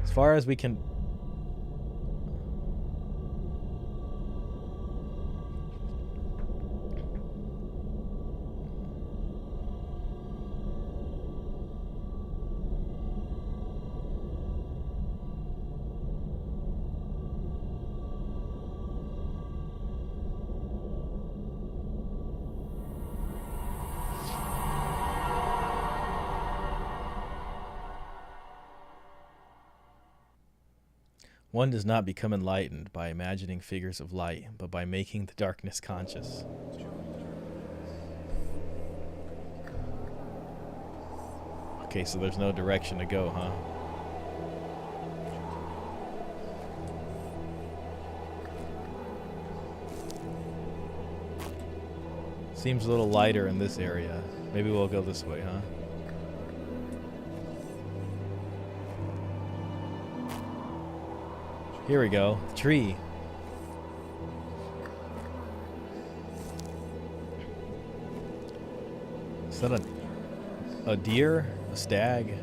As far as we can... One does not become enlightened by imagining figures of light, but by making the darkness conscious. Okay, so there's no direction to go, huh? Seems a little lighter in this area. Maybe we'll go this way, huh? Here we go. Tree. Is that a deer? A stag?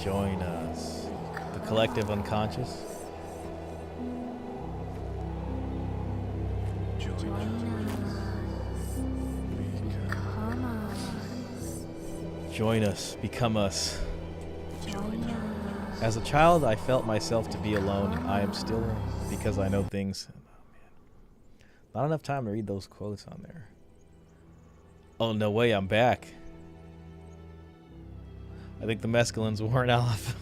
Join us. The collective unconscious. Join us, become us. As a child, I felt myself to be alone, and I am still, because I know things. Oh, man. Not enough time to read those quotes on there. Oh, no way, I'm back. I think the mescaline's worn off.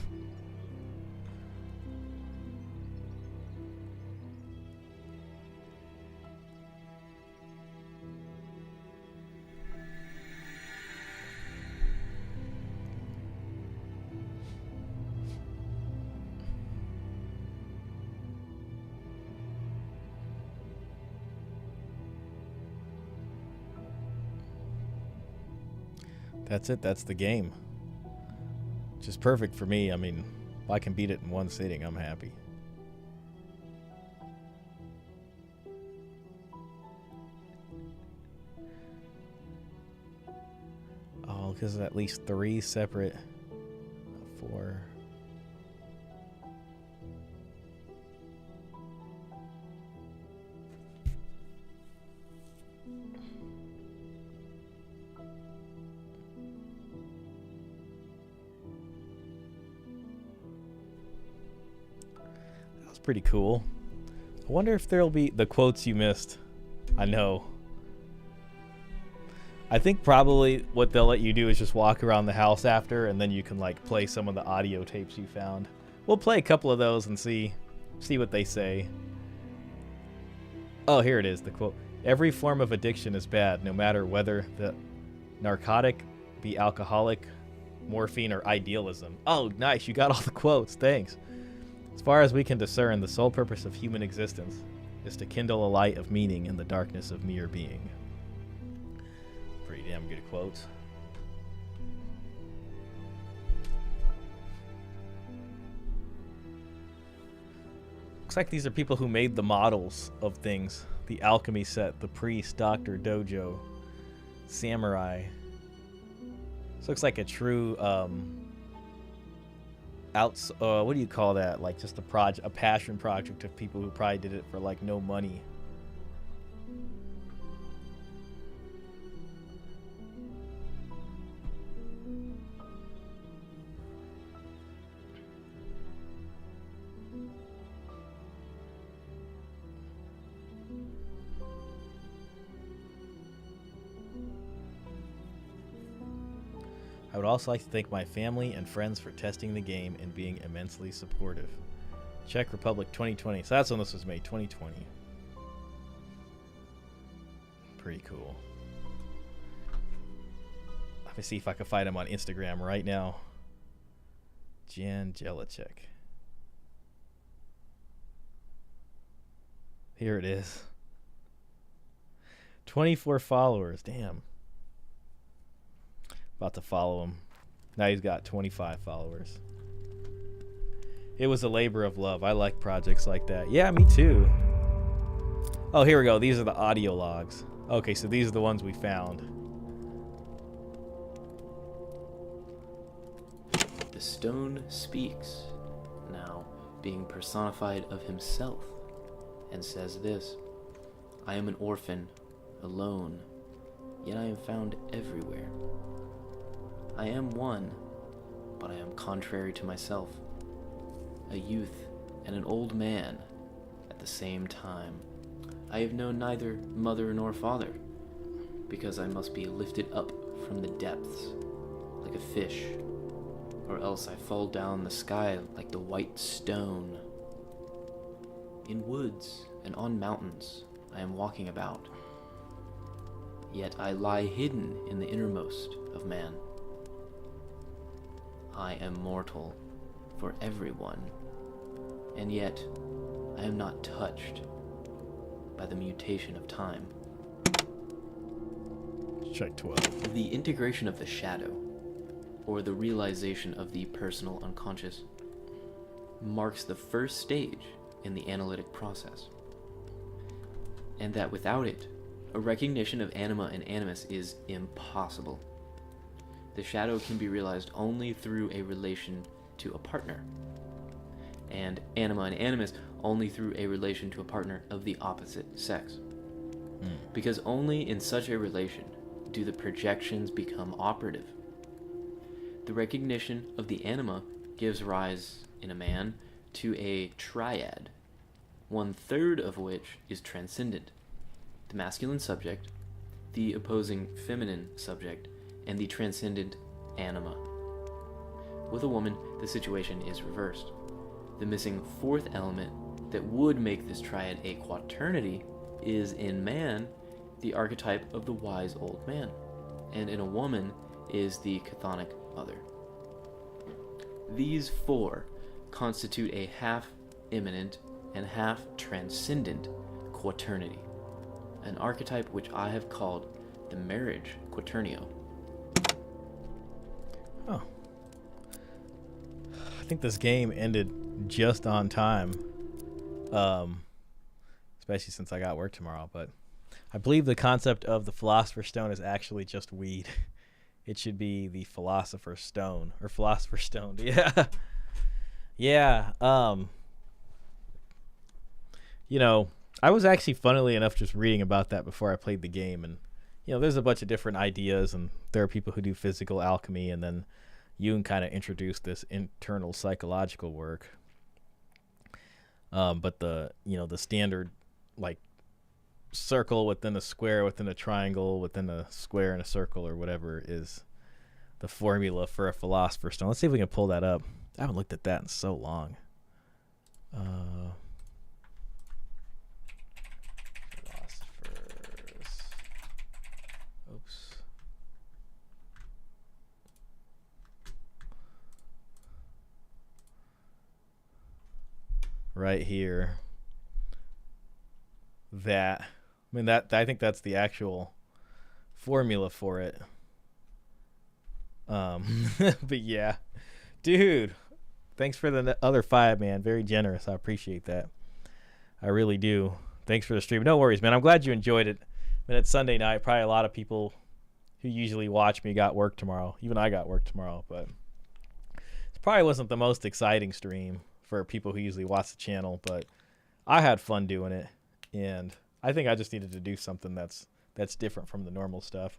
That's it. That's the game. Which is perfect for me. I mean, if I can beat it in one sitting, I'm happy. Oh, because at least 3 separate... 4... Pretty cool. I wonder if there'll be the quotes you missed. I know. I think probably what they'll let you do is just walk around the house after, and then you can like play some of the audio tapes you found. We'll play a couple of those and see what they say. Oh, here it is, the quote. Every form of addiction is bad, no matter whether the narcotic be alcoholic, morphine, or idealism. Oh, nice. You got all the quotes. Thanks. As far as we can discern, the sole purpose of human existence is to kindle a light of meaning in the darkness of mere being. Pretty damn good quotes. Looks like these are people who made the models of things. The alchemy set, the priest, doctor, dojo, samurai. This looks like a true... what do you call that? Like just a passion project of people who probably did it for like no money. would also like to thank my family and friends for testing the game and being immensely supportive. Czech Republic 2020. So that's when this was made, 2020. Pretty cool. Let me see if I can find him on Instagram right now. Jan Jelicek. Here it is. 24 followers. Damn. About to follow him. Now he's got 25 followers. It was a labor of love. I like projects like that. Yeah, me too. Oh, here we go. These are the audio logs. Okay, so these are the ones we found. The stone speaks, now being personified of himself, and says this: I am an orphan, alone, yet I am found everywhere. I am one, but I am contrary to myself, a youth and an old man at the same time. I have known neither mother nor father, because I must be lifted up from the depths like a fish, or else I fall down the sky like the white stone. In woods and on mountains I am walking about, yet I lie hidden in the innermost of man. I am mortal for everyone, and yet I am not touched by the mutation of time. Check 12. The integration of the shadow, or the realization of the personal unconscious, marks the first stage in the analytic process, and that without it, a recognition of anima and animus is impossible. The shadow can be realized only through a relation to a partner, and anima and animus only through a relation to a partner of the opposite sex. Because only in such a relation do the projections become operative. The recognition of the anima gives rise, in a man, to a triad, 1/3 of which is transcendent: the masculine subject, the opposing feminine subject, and the transcendent anima. With a woman, the situation is reversed. The missing 4th element that would make this triad a quaternity is, in man, the archetype of the wise old man, and in a woman is the chthonic mother. These 4 constitute a half-immanent and half-transcendent quaternity, an archetype which I have called the marriage quaternio. Oh. I think this game ended just on time. Especially since I got work tomorrow, but I believe the concept of the Philosopher's Stone is actually just weed. It should be the Philosopher's Stone, or Philosopher's Stone. Yeah. Yeah. You know, I was actually, funnily enough, just reading about that before I played the game, and you know, there's a bunch of different ideas, and there are people who do physical alchemy, and then Jung kind of introduced this internal psychological work. But the standard, like, circle within a square within a triangle within a square and a circle or whatever is the formula for a Philosopher's Stone. Let's see if we can pull that up. I haven't looked at that in so long. Philosophers. Oops. Right here. I think that's the actual formula for it. But yeah, dude, thanks for the other 5, man. Very generous. I appreciate that. I really do. Thanks for the stream. No worries, man. I'm glad you enjoyed it. I mean, it's Sunday night. Probably a lot of people who usually watch me got work tomorrow. Even I got work tomorrow, but it probably wasn't the most exciting stream for people who usually watch the channel, but I had fun doing it, and I think I just needed to do something that's different from the normal stuff.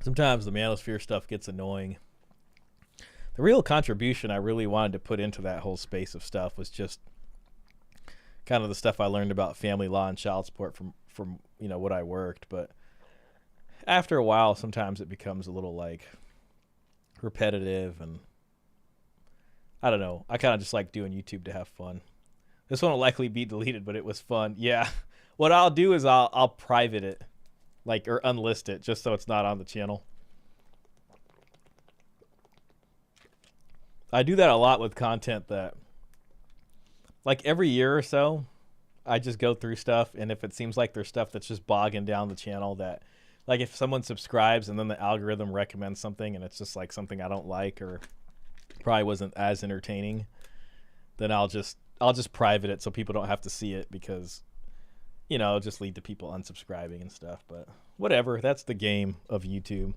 Sometimes the manosphere stuff gets annoying. The real contribution I really wanted to put into that whole space of stuff was just kind of the stuff I learned about family law and child support from what I worked, but after a while, sometimes it becomes a little like repetitive, and I don't know. I kind of just like doing YouTube to have fun. This one will likely be deleted, but it was fun. Yeah. What I'll do is I'll private it, like, or unlist it, just so it's not on the channel. I do that a lot with content that, like, every year or so, I just go through stuff, and if it seems like there's stuff that's just bogging down the channel that, like, if someone subscribes and then the algorithm recommends something and it's just like something I don't like or probably wasn't as entertaining, then I'll just private it so people don't have to see it, because, you know, it'll just lead to people unsubscribing and stuff. But whatever, that's the game of YouTube.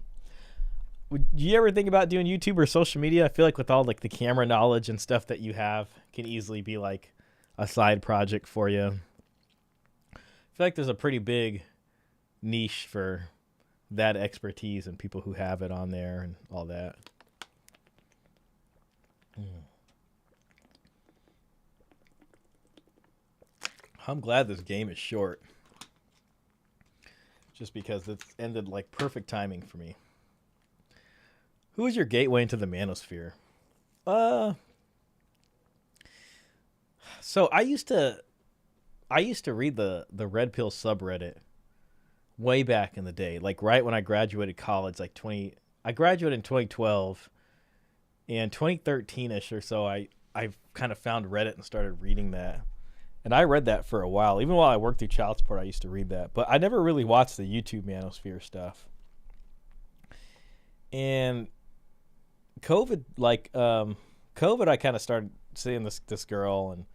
Would you ever think about doing YouTube or social media? I feel like with all like the camera knowledge and stuff that you have, can easily be like a side project for you. I feel like there's a pretty big niche for that expertise and people who have it on there and all that. I'm glad this game is short, just because it's ended like perfect timing for me. Who is your gateway into the manosphere? So I used to read the Red Pill subreddit way back in the day, like right when I graduated college, I graduated in 2012, and 2013ish or so I kind of found Reddit and started reading that. And I read that for a while. Even while I worked through child support, I used to read that. But I never really watched the YouTube manosphere stuff. And COVID, I kind of started seeing this girl and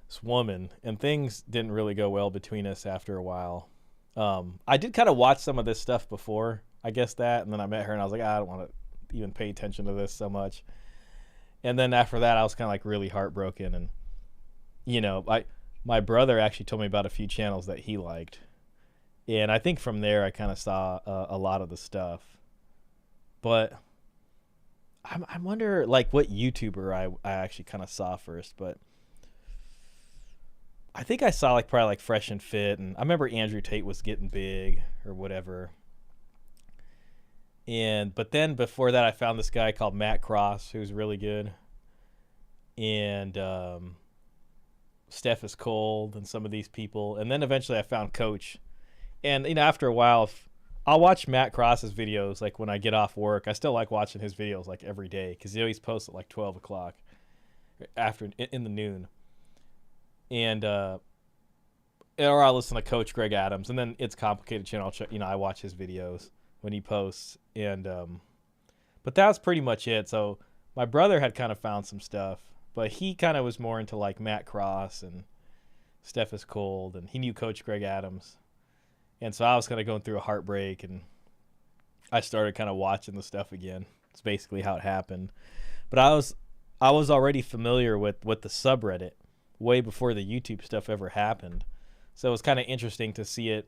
this woman, and things didn't really go well between us after a while. I did kind of watch some of this stuff before, I guess that, and then I met her and I was like, I don't want to even pay attention to this so much. And then after that, I was kind of like really heartbroken. And, you know, my brother actually told me about a few channels that he liked. And I think from there, I kind of saw a lot of the stuff. But I wonder, like, what YouTuber I actually kind of saw first. But I think I saw, like, probably, like, Fresh and Fit. And I remember Andrew Tate was getting big or whatever. But then before that, I found this guy called Matt Cross, who's really good. And Steph is Cold and some of these people. And then eventually I found Coach. And, you know, after a while, I'll watch Matt Cross's videos, like, when I get off work. I still like watching his videos, like, every day, because he always posts at, like, 12 o'clock in the noon. And, or I'll listen to Coach Greg Adams. And then It's Complicated channel, I watch his videos when he posts. And but that's pretty much it. So my brother had kind of found some stuff, but he kind of was more into, like, Matt Cross and Steph is Cold, and he knew Coach Greg Adams. And so I was kind of going through a heartbreak, and I started kind of watching the stuff again. It's basically how it happened. But I was already familiar with the subreddit way before the YouTube stuff ever happened. So it was kind of interesting to see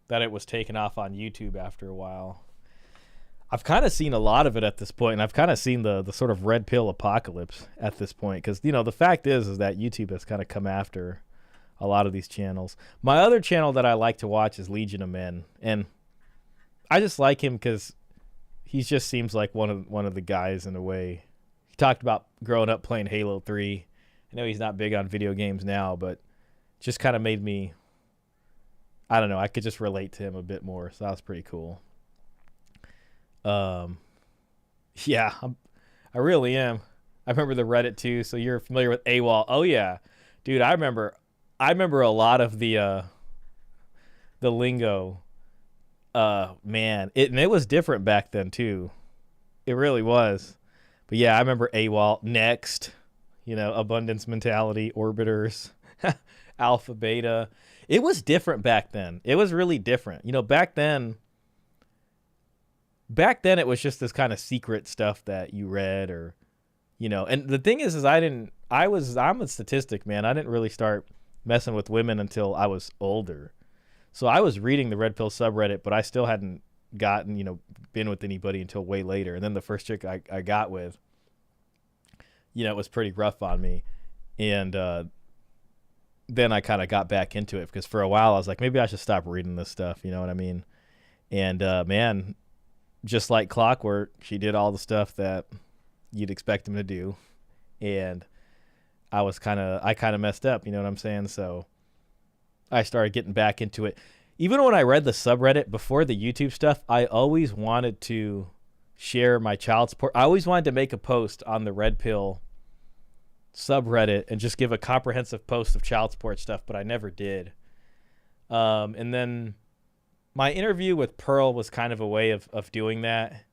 that it was taken off on YouTube after a while. I've kind of seen a lot of it at this point, and I've kind of seen the sort of red pill apocalypse at this point, because, you know, the fact is that YouTube has kind of come after a lot of these channels. My other channel that I like to watch is Legion of Men, and I just like him because he just seems like one of the guys in a way. He talked about growing up playing Halo 3. I know he's not big on video games now, but just kind of made me, I don't know, I could just relate to him a bit more, so that was pretty cool. Yeah, I really am. I remember the Reddit too, so you're familiar with AWOL. Oh yeah, dude, I remember a lot of the lingo. Man, it was different back then too. It really was. But yeah, I remember AWOL, Next, abundance mentality, orbiters, alpha, beta. It was different back then. It was really different. Back then it was just this kind of secret stuff that you read, or, and the thing is I'm a statistic, man. I didn't really start messing with women until I was older. So I was reading the Red Pill subreddit, but I still hadn't gotten, been with anybody until way later. And then the first chick I got with, it was pretty rough on me. And then I kind of got back into it, because for a while I was like, maybe I should stop reading this stuff. You know what I mean? And man, just like clockwork, she did all the stuff that you'd expect him to do. And I kind of messed up, you know what I'm saying? So I started getting back into it. Even when I read the subreddit before the YouTube stuff, I always wanted to share my child support. I always wanted to make a post on the Red Pill subreddit and just give a comprehensive post of child support stuff, but I never did. And then my interview with Pearl was kind of a way of doing that.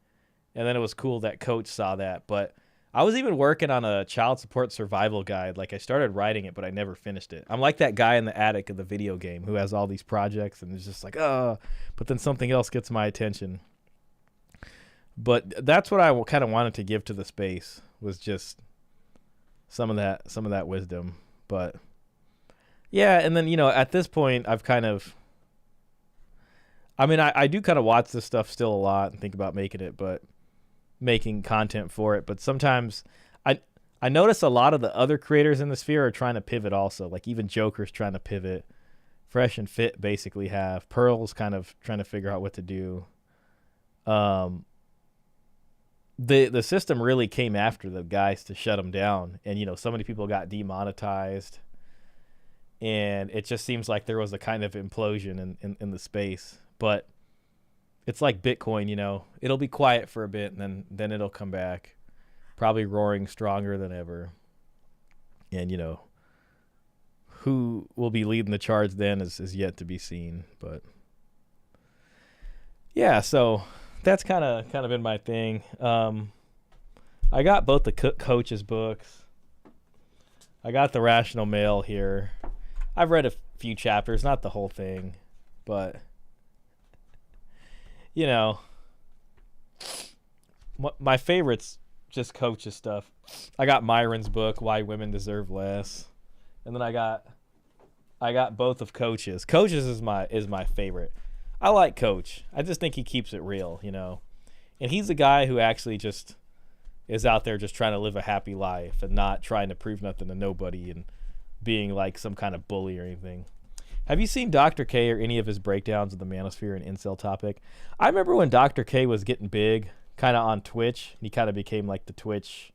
And then it was cool that Coach saw that. But I was even working on a child support survival guide. Like, I started writing it, but I never finished it. I'm like that guy in the attic of the video game who has all these projects and is just like, but then something else gets my attention. But that's what I kind of wanted to give to the space, was just some of that wisdom. But yeah, and then, you know, at this point, I've kind of, I mean, I do kind of watch this stuff still a lot and think about making content for it. But sometimes I notice a lot of the other creators in the sphere are trying to pivot also. Like, even Joker's trying to pivot. Fresh and Fit basically have. Pearl's kind of trying to figure out what to do. The system really came after the guys to shut them down. And, you know, so many people got demonetized. And it just seems like there was a kind of implosion in the space. But it's like Bitcoin, you know. It'll be quiet for a bit, and then it'll come back. Probably roaring stronger than ever. And, you know, who will be leading the charge then is yet to be seen. But yeah, so that's kind of been my thing. I got both the Coach's books. I got the Rational Male here. I've read a few chapters, not the whole thing, but you know, my favorite's just Coach's stuff. I got Myron's book, Why Women Deserve Less, and then I got both of Coach's. Coach's is my favorite. I like Coach. I just think he keeps it real, you know, and he's a guy who actually just is out there just trying to live a happy life and not trying to prove nothing to nobody and being like some kind of bully or anything. Have you seen Dr. K or any of his breakdowns of the manosphere and incel topic? I remember when Dr. K was getting big, kind of on Twitch. He kind of became like the Twitch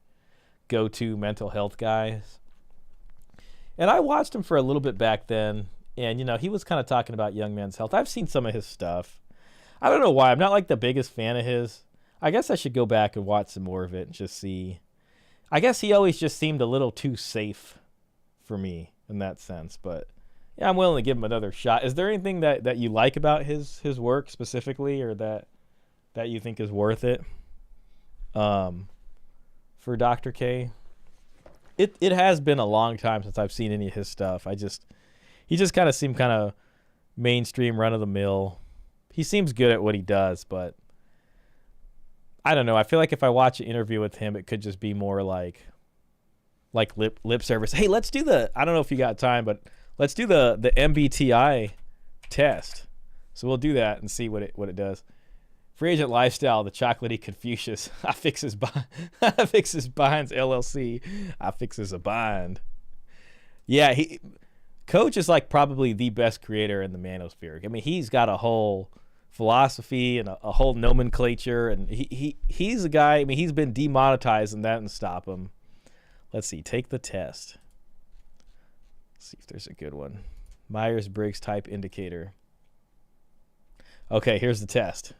go-to mental health guys. And I watched him for a little bit back then. And, you know, he was kind of talking about young men's health. I've seen some of his stuff. I don't know why. I'm not like the biggest fan of his. I guess I should go back and watch some more of it and just see. I guess he always just seemed a little too safe for me in that sense. But yeah, I'm willing to give him another shot. Is there anything that you like about his work specifically, or that you think is worth it for Dr. K? It has been a long time since I've seen any of his stuff. He just kind of seemed kind of mainstream, run-of-the-mill. He seems good at what he does, but I don't know. I feel like if I watch an interview with him, it could just be more like lip service. Hey, let's do I don't know if you got time, but let's do the MBTI test. So we'll do that and see what it does. Free Agent Lifestyle, the chocolatey Confucius. I fixes binds LLC. I fixes a bind. Yeah, Coach is like probably the best creator in the manosphere. I mean, he's got a whole philosophy and a whole nomenclature, and he's a guy. I mean, he's been demonetized, and that didn't stop him. Let's see. Take the test. Let's see if there's a good one. Myers-Briggs type indicator. Okay, here's the test.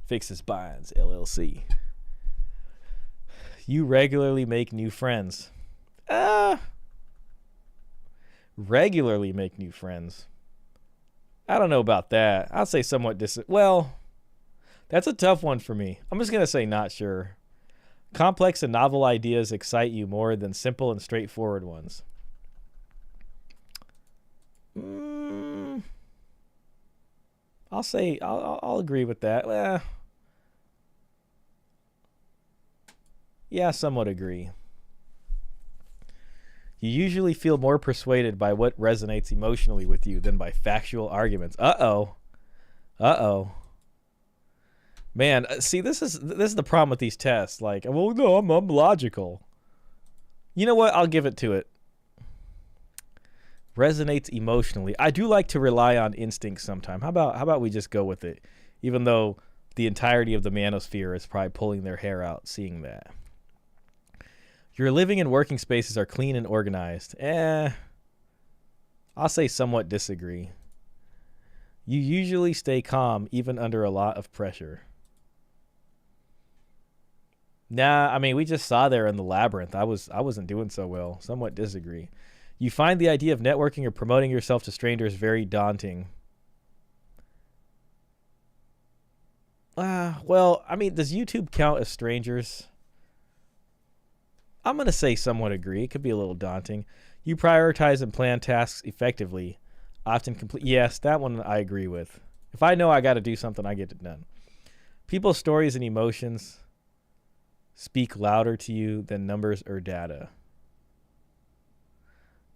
Fixes binds LLC. You regularly make new friends. Regularly make new friends. I don't know about that. I'll say somewhat well, that's a tough one for me. I'm just going to say not sure. Complex and novel ideas excite you more than simple and straightforward ones. I'll say I'll agree with that. Yeah, somewhat agree. You usually feel more persuaded by what resonates emotionally with you than by factual arguments. Uh-oh. Man, see, this is the problem with these tests. Like, well, no, I'm logical. You know what? I'll give it to it. Resonates emotionally. I do like to rely on instinct sometime. How about we just go with it? even though the entirety of the manosphere is probably pulling their hair out seeing that. Your living and working spaces are clean and organized. I'll say somewhat disagree. You usually stay calm even under a lot of pressure. Nah, I mean, we just saw there in the Labyrinth. I wasn't doing so well. Somewhat disagree. You find the idea of networking or promoting yourself to strangers very daunting. Well, I mean, does YouTube count as strangers? I'm going to say somewhat agree. It could be a little daunting. You prioritize and plan tasks effectively. Often complete. Yes, that one I agree with. If I know I got to do something, I get it done. People's stories and emotions speak louder to you than numbers or data.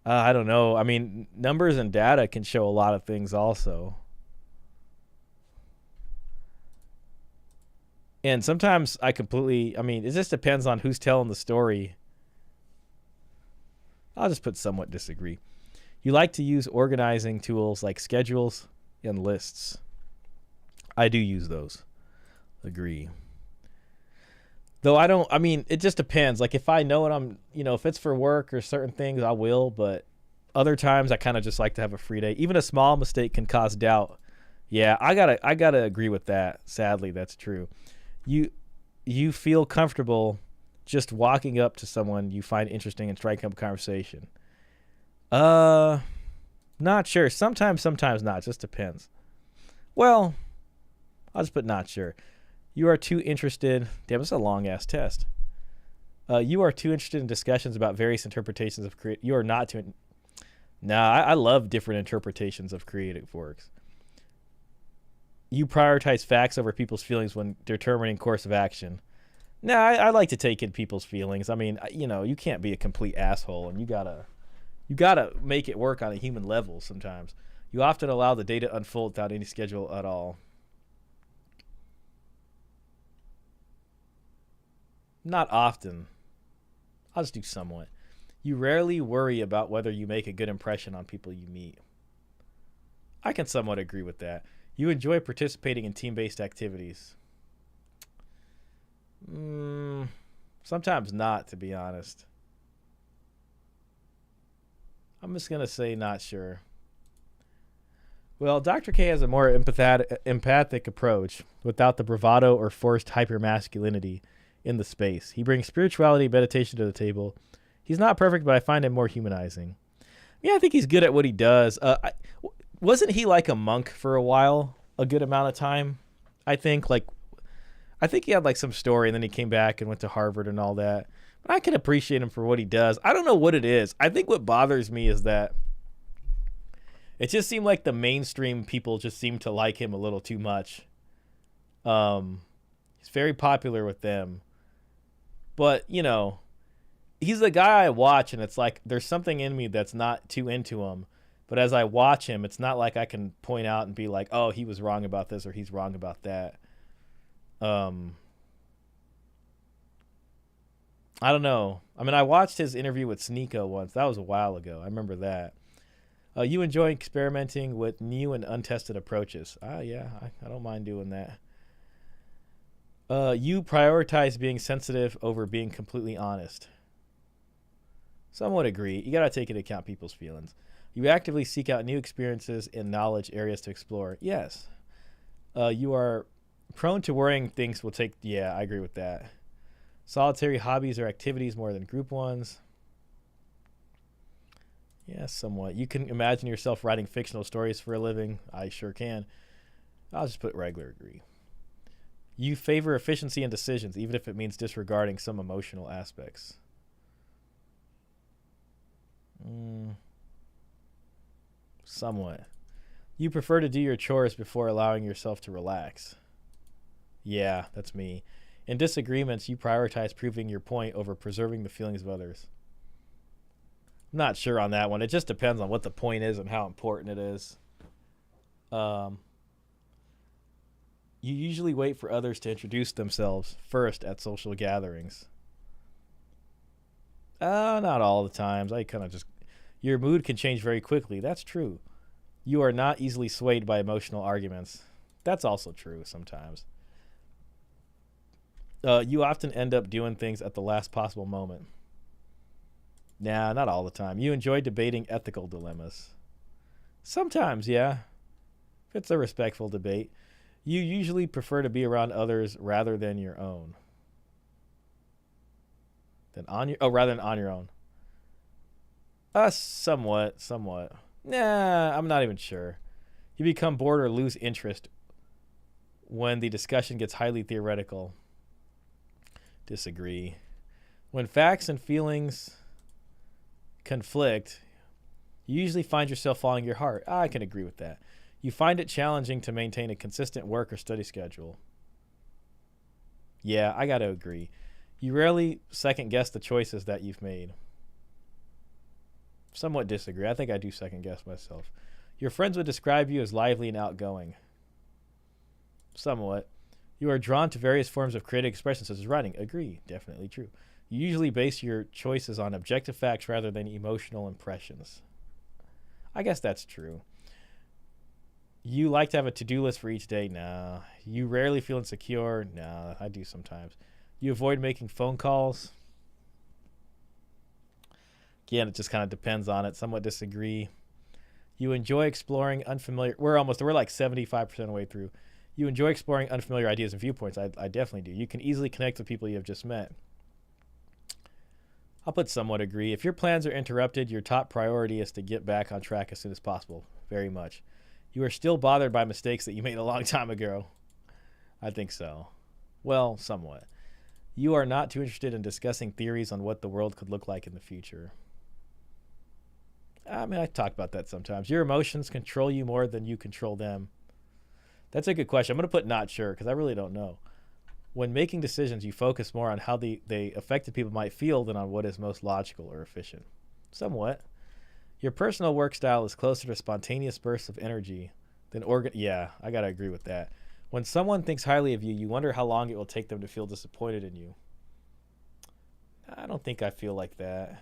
I don't know. I mean, numbers and data can show a lot of things also. And sometimes I mean, it just depends on who's telling the story. I'll just put somewhat disagree. You like to use organizing tools like schedules and lists. I do use those. Agree. Though it just depends. Like if I know what if it's for work or certain things, I will. But other times I kind of just like to have a free day. Even a small mistake can cause doubt. Yeah, I gotta agree with that. Sadly, that's true. You feel comfortable just walking up to someone you find interesting and striking up a conversation. Not sure. Sometimes not. Just depends. Well, I'll just put not sure. You are too interested. Damn, it's a long ass test. You are too interested in discussions about various interpretations of creative. You are not too. Nah, I love different interpretations of creative works. You prioritize facts over people's feelings when determining course of action. Nah, I like to take in people's feelings. I mean, you can't be a complete asshole, and you gotta make it work on a human level sometimes. You often allow the day to unfold without any schedule at all. Not often. I'll just do somewhat. You rarely worry about whether you make a good impression on people you meet. I can somewhat agree with that. You enjoy participating in team-based activities. Sometimes not, to be honest. I'm just going to say not sure. Well, Dr. K has a more empathic approach without the bravado or forced hypermasculinity in the space. He brings spirituality and meditation to the table. He's not perfect, but I find him more humanizing. Yeah, I think he's good at what he does. Wasn't he like a monk for a while, a good amount of time? I think he had like some story and then he came back and went to Harvard and all that. But I can appreciate him for what he does. I don't know what it is. I think what bothers me is that it just seemed like the mainstream people just seem to like him a little too much. He's very popular with them. But, he's the guy I watch and it's like there's something in me that's not too into him. But as I watch him, it's not like I can point out and be like, oh, he was wrong about this or he's wrong about that. I don't know. I mean, I watched his interview with Sneeko once. That was a while ago. I remember that. You enjoy experimenting with new and untested approaches. Yeah, I don't mind doing that. You prioritize being sensitive over being completely honest. Somewhat agree. You got to take into account people's feelings. You actively seek out new experiences and knowledge areas to explore. Yes. You are prone to worrying things will take... Yeah, I agree with that. Solitary hobbies or activities more than group ones. Yeah, somewhat. You can imagine yourself writing fictional stories for a living. I sure can. I'll just put regular agree. You favor efficiency in decisions, even if it means disregarding some emotional aspects. Somewhat. You prefer to do your chores before allowing yourself to relax. Yeah, that's me. In disagreements, you prioritize proving your point over preserving the feelings of others. I'm not sure on that one. It just depends on what the point is and how important it is. You usually wait for others to introduce themselves first at social gatherings. Not all the times. Your mood can change very quickly. That's true. You are not easily swayed by emotional arguments. That's also true sometimes. You often end up doing things at the last possible moment. Nah, not all the time. You enjoy debating ethical dilemmas. Sometimes, yeah. If it's a respectful debate. You usually prefer to be around others rather than your own. Rather than on your own. Somewhat. Nah, I'm not even sure. You become bored or lose interest when the discussion gets highly theoretical. Disagree. When facts and feelings conflict, you usually find yourself following your heart. I can agree with that. You find it challenging to maintain a consistent work or study schedule. Yeah, I got to agree. You rarely second guess the choices that you've made. Somewhat disagree. I think I do second guess myself. Your friends would describe you as lively and outgoing. Somewhat. You are drawn to various forms of creative expression, such as writing. Agree. Definitely true. You usually base your choices on objective facts rather than emotional impressions. I guess that's true. You like to have a to-do list for each day? Nah. You rarely feel insecure? Nah, I do sometimes. You avoid making phone calls? Again, it just kind of depends on it. Somewhat disagree. You enjoy exploring unfamiliar... We're like 75% of the way through. You enjoy exploring unfamiliar ideas and viewpoints. I definitely do. You can easily connect with people you have just met. I'll put somewhat agree. If your plans are interrupted, your top priority is to get back on track as soon as possible. Very much. You are still bothered by mistakes that you made a long time ago. I think so. Well, somewhat. You are not too interested in discussing theories on what the world could look like in the future. I mean, I talk about that sometimes. Your emotions control you more than you control them. That's a good question. I'm going to put not sure because I really don't know. When making decisions, you focus more on how the affected people might feel than on what is most logical or efficient. Somewhat. Your personal work style is closer to spontaneous bursts of energy than Yeah, I got to agree with that. When someone thinks highly of you, you wonder how long it will take them to feel disappointed in you. I don't think I feel like that.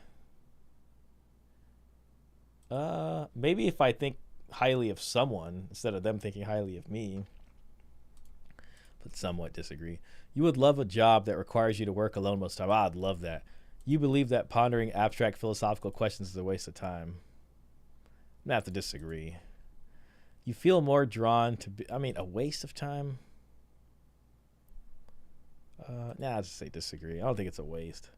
Maybe if I think highly of someone instead of them thinking highly of me. But somewhat disagree. You would love a job that requires you to work alone most of the time. I'd love that. You believe that pondering abstract philosophical questions is a waste of time. I'm going to have to disagree. You feel more drawn to a waste of time? I'll just say disagree. I don't think it's a waste.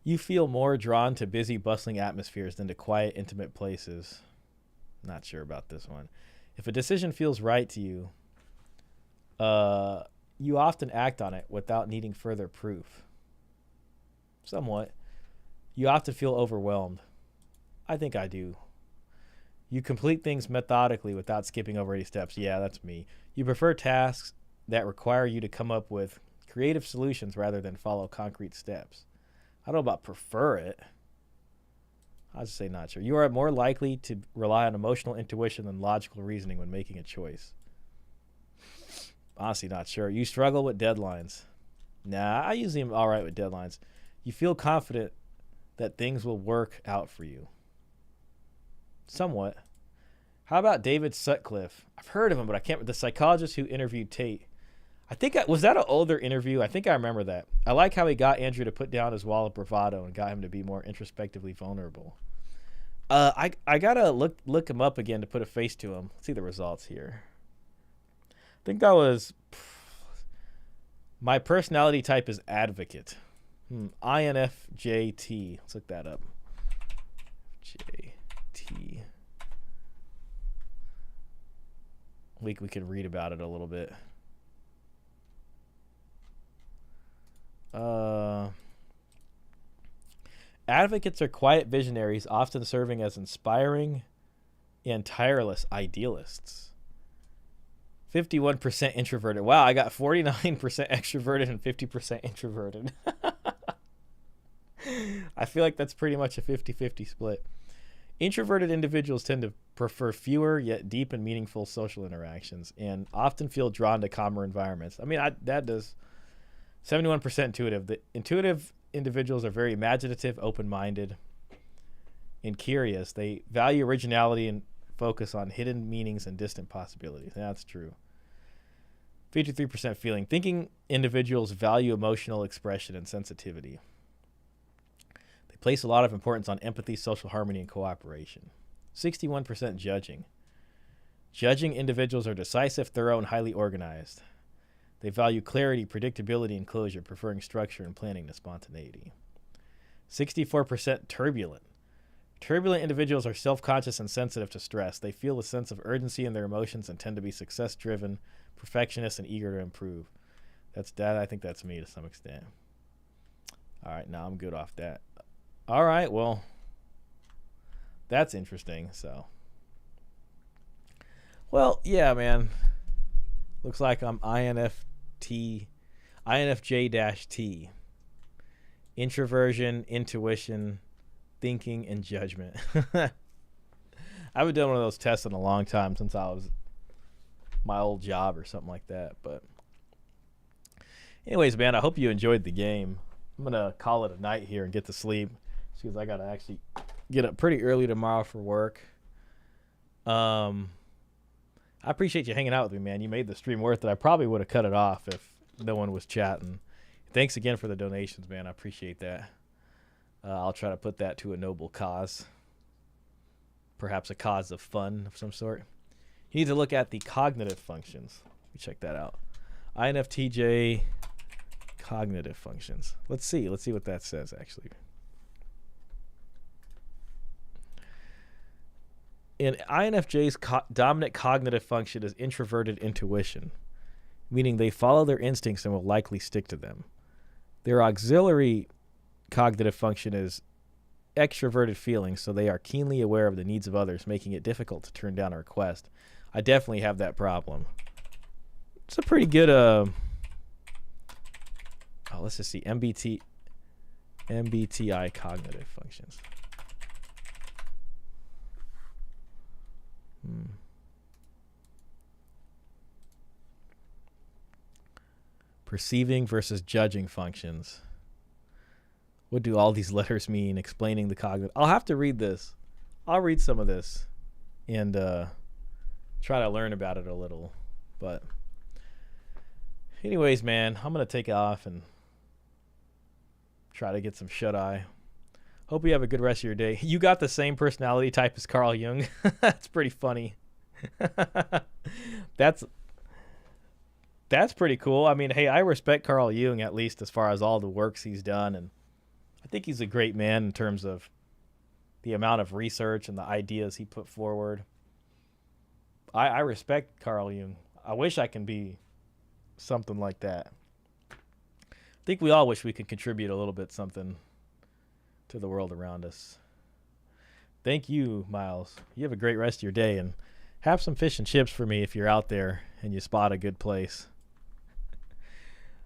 You feel more drawn to busy, bustling atmospheres than to quiet, intimate places. Not sure about this one. If a decision feels right to you, you often act on it without needing further proof. Somewhat. You often feel overwhelmed. I think I do. You complete things methodically without skipping over any steps. Yeah, that's me. You prefer tasks that require you to come up with creative solutions rather than follow concrete steps. I don't know about prefer it. I'll just say not sure. You are more likely to rely on emotional intuition than logical reasoning when making a choice. Honestly, not sure. You struggle with deadlines. Nah, I usually am all right with deadlines. You feel confident that things will work out for you. Somewhat. How about David Sutcliffe? I've heard of him, but I can't. The psychologist who interviewed Tate. Was that an older interview? I think I remember that. I like how he got Andrew to put down his wall of bravado and got him to be more introspectively vulnerable. I gotta look him up again to put a face to him. Let's see the results here. I think that was. My personality type is advocate. INFJT. Let's look that up. JT. We can read about it a little bit. Advocates are quiet visionaries, often serving as inspiring and tireless idealists. 51% introverted. Wow, I got 49% extroverted and 50% introverted. I feel like that's pretty much a 50-50 split. Introverted individuals tend to prefer fewer yet deep and meaningful social interactions and often feel drawn to calmer environments. That does 71% intuitive. The intuitive individuals are very imaginative, open-minded, and curious. They value originality and focus on hidden meanings and distant possibilities. That's true. 53% feeling. Thinking individuals value emotional expression and sensitivity. They place a lot of importance on empathy, social harmony, and cooperation. 61% judging. Judging individuals are decisive, thorough, and highly organized. They value clarity, predictability, and closure, preferring structure and planning to spontaneity. 64% turbulent. Turbulent individuals are self-conscious and sensitive to stress. They feel a sense of urgency in their emotions and tend to be success-driven, perfectionist, and eager to improve. I think that's me to some extent. All right, now I'm good off that. All right, well, that's interesting. So, well, yeah, man. Looks like I'm INFJ-T. Introversion, intuition, thinking, and judgment. I haven't done one of those tests in a long time, since I was my old job or something like that. But anyways, man, I hope you enjoyed the game. I'm going to call it a night here and get to sleep, because I got to actually get up pretty early tomorrow for work. I appreciate you hanging out with me, man. You made the stream worth it. I probably would have cut it off if no one was chatting. Thanks again for the donations, man. I appreciate that. I'll try to put that to a noble cause. Perhaps a cause of fun of some sort. You need to look at the cognitive functions. Let me check that out. INFTJ cognitive functions. Let's see what that says, actually. In INFJ's dominant cognitive function is introverted intuition, meaning they follow their instincts and will likely stick to them. Their auxiliary cognitive function is extroverted feelings, so they are keenly aware of the needs of others, making it difficult to turn down a request. I definitely have that problem. It's a pretty good let's just see. MBTI cognitive functions. Perceiving versus judging functions. What do all these letters mean? Explaining the cognitive. I'll have to read this. I'll read some of this and try to learn about it a little. But anyways, man, I'm going to take off and try to get some shut-eye. Hope you have a good rest of your day. You got the same personality type as Carl Jung. That's pretty funny. That's pretty cool. I mean, hey, I respect Carl Jung, at least as far as all the works he's done, and I think he's a great man in terms of the amount of research and the ideas he put forward. I respect Carl Jung. I wish I can be something like that. I think we all wish we could contribute a little bit something to the world around us. Thank you, Miles. You have a great rest of your day, and have some fish and chips for me if you're out there and you spot a good place.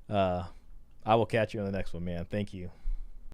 I will catch you on the next one, man. Thank you.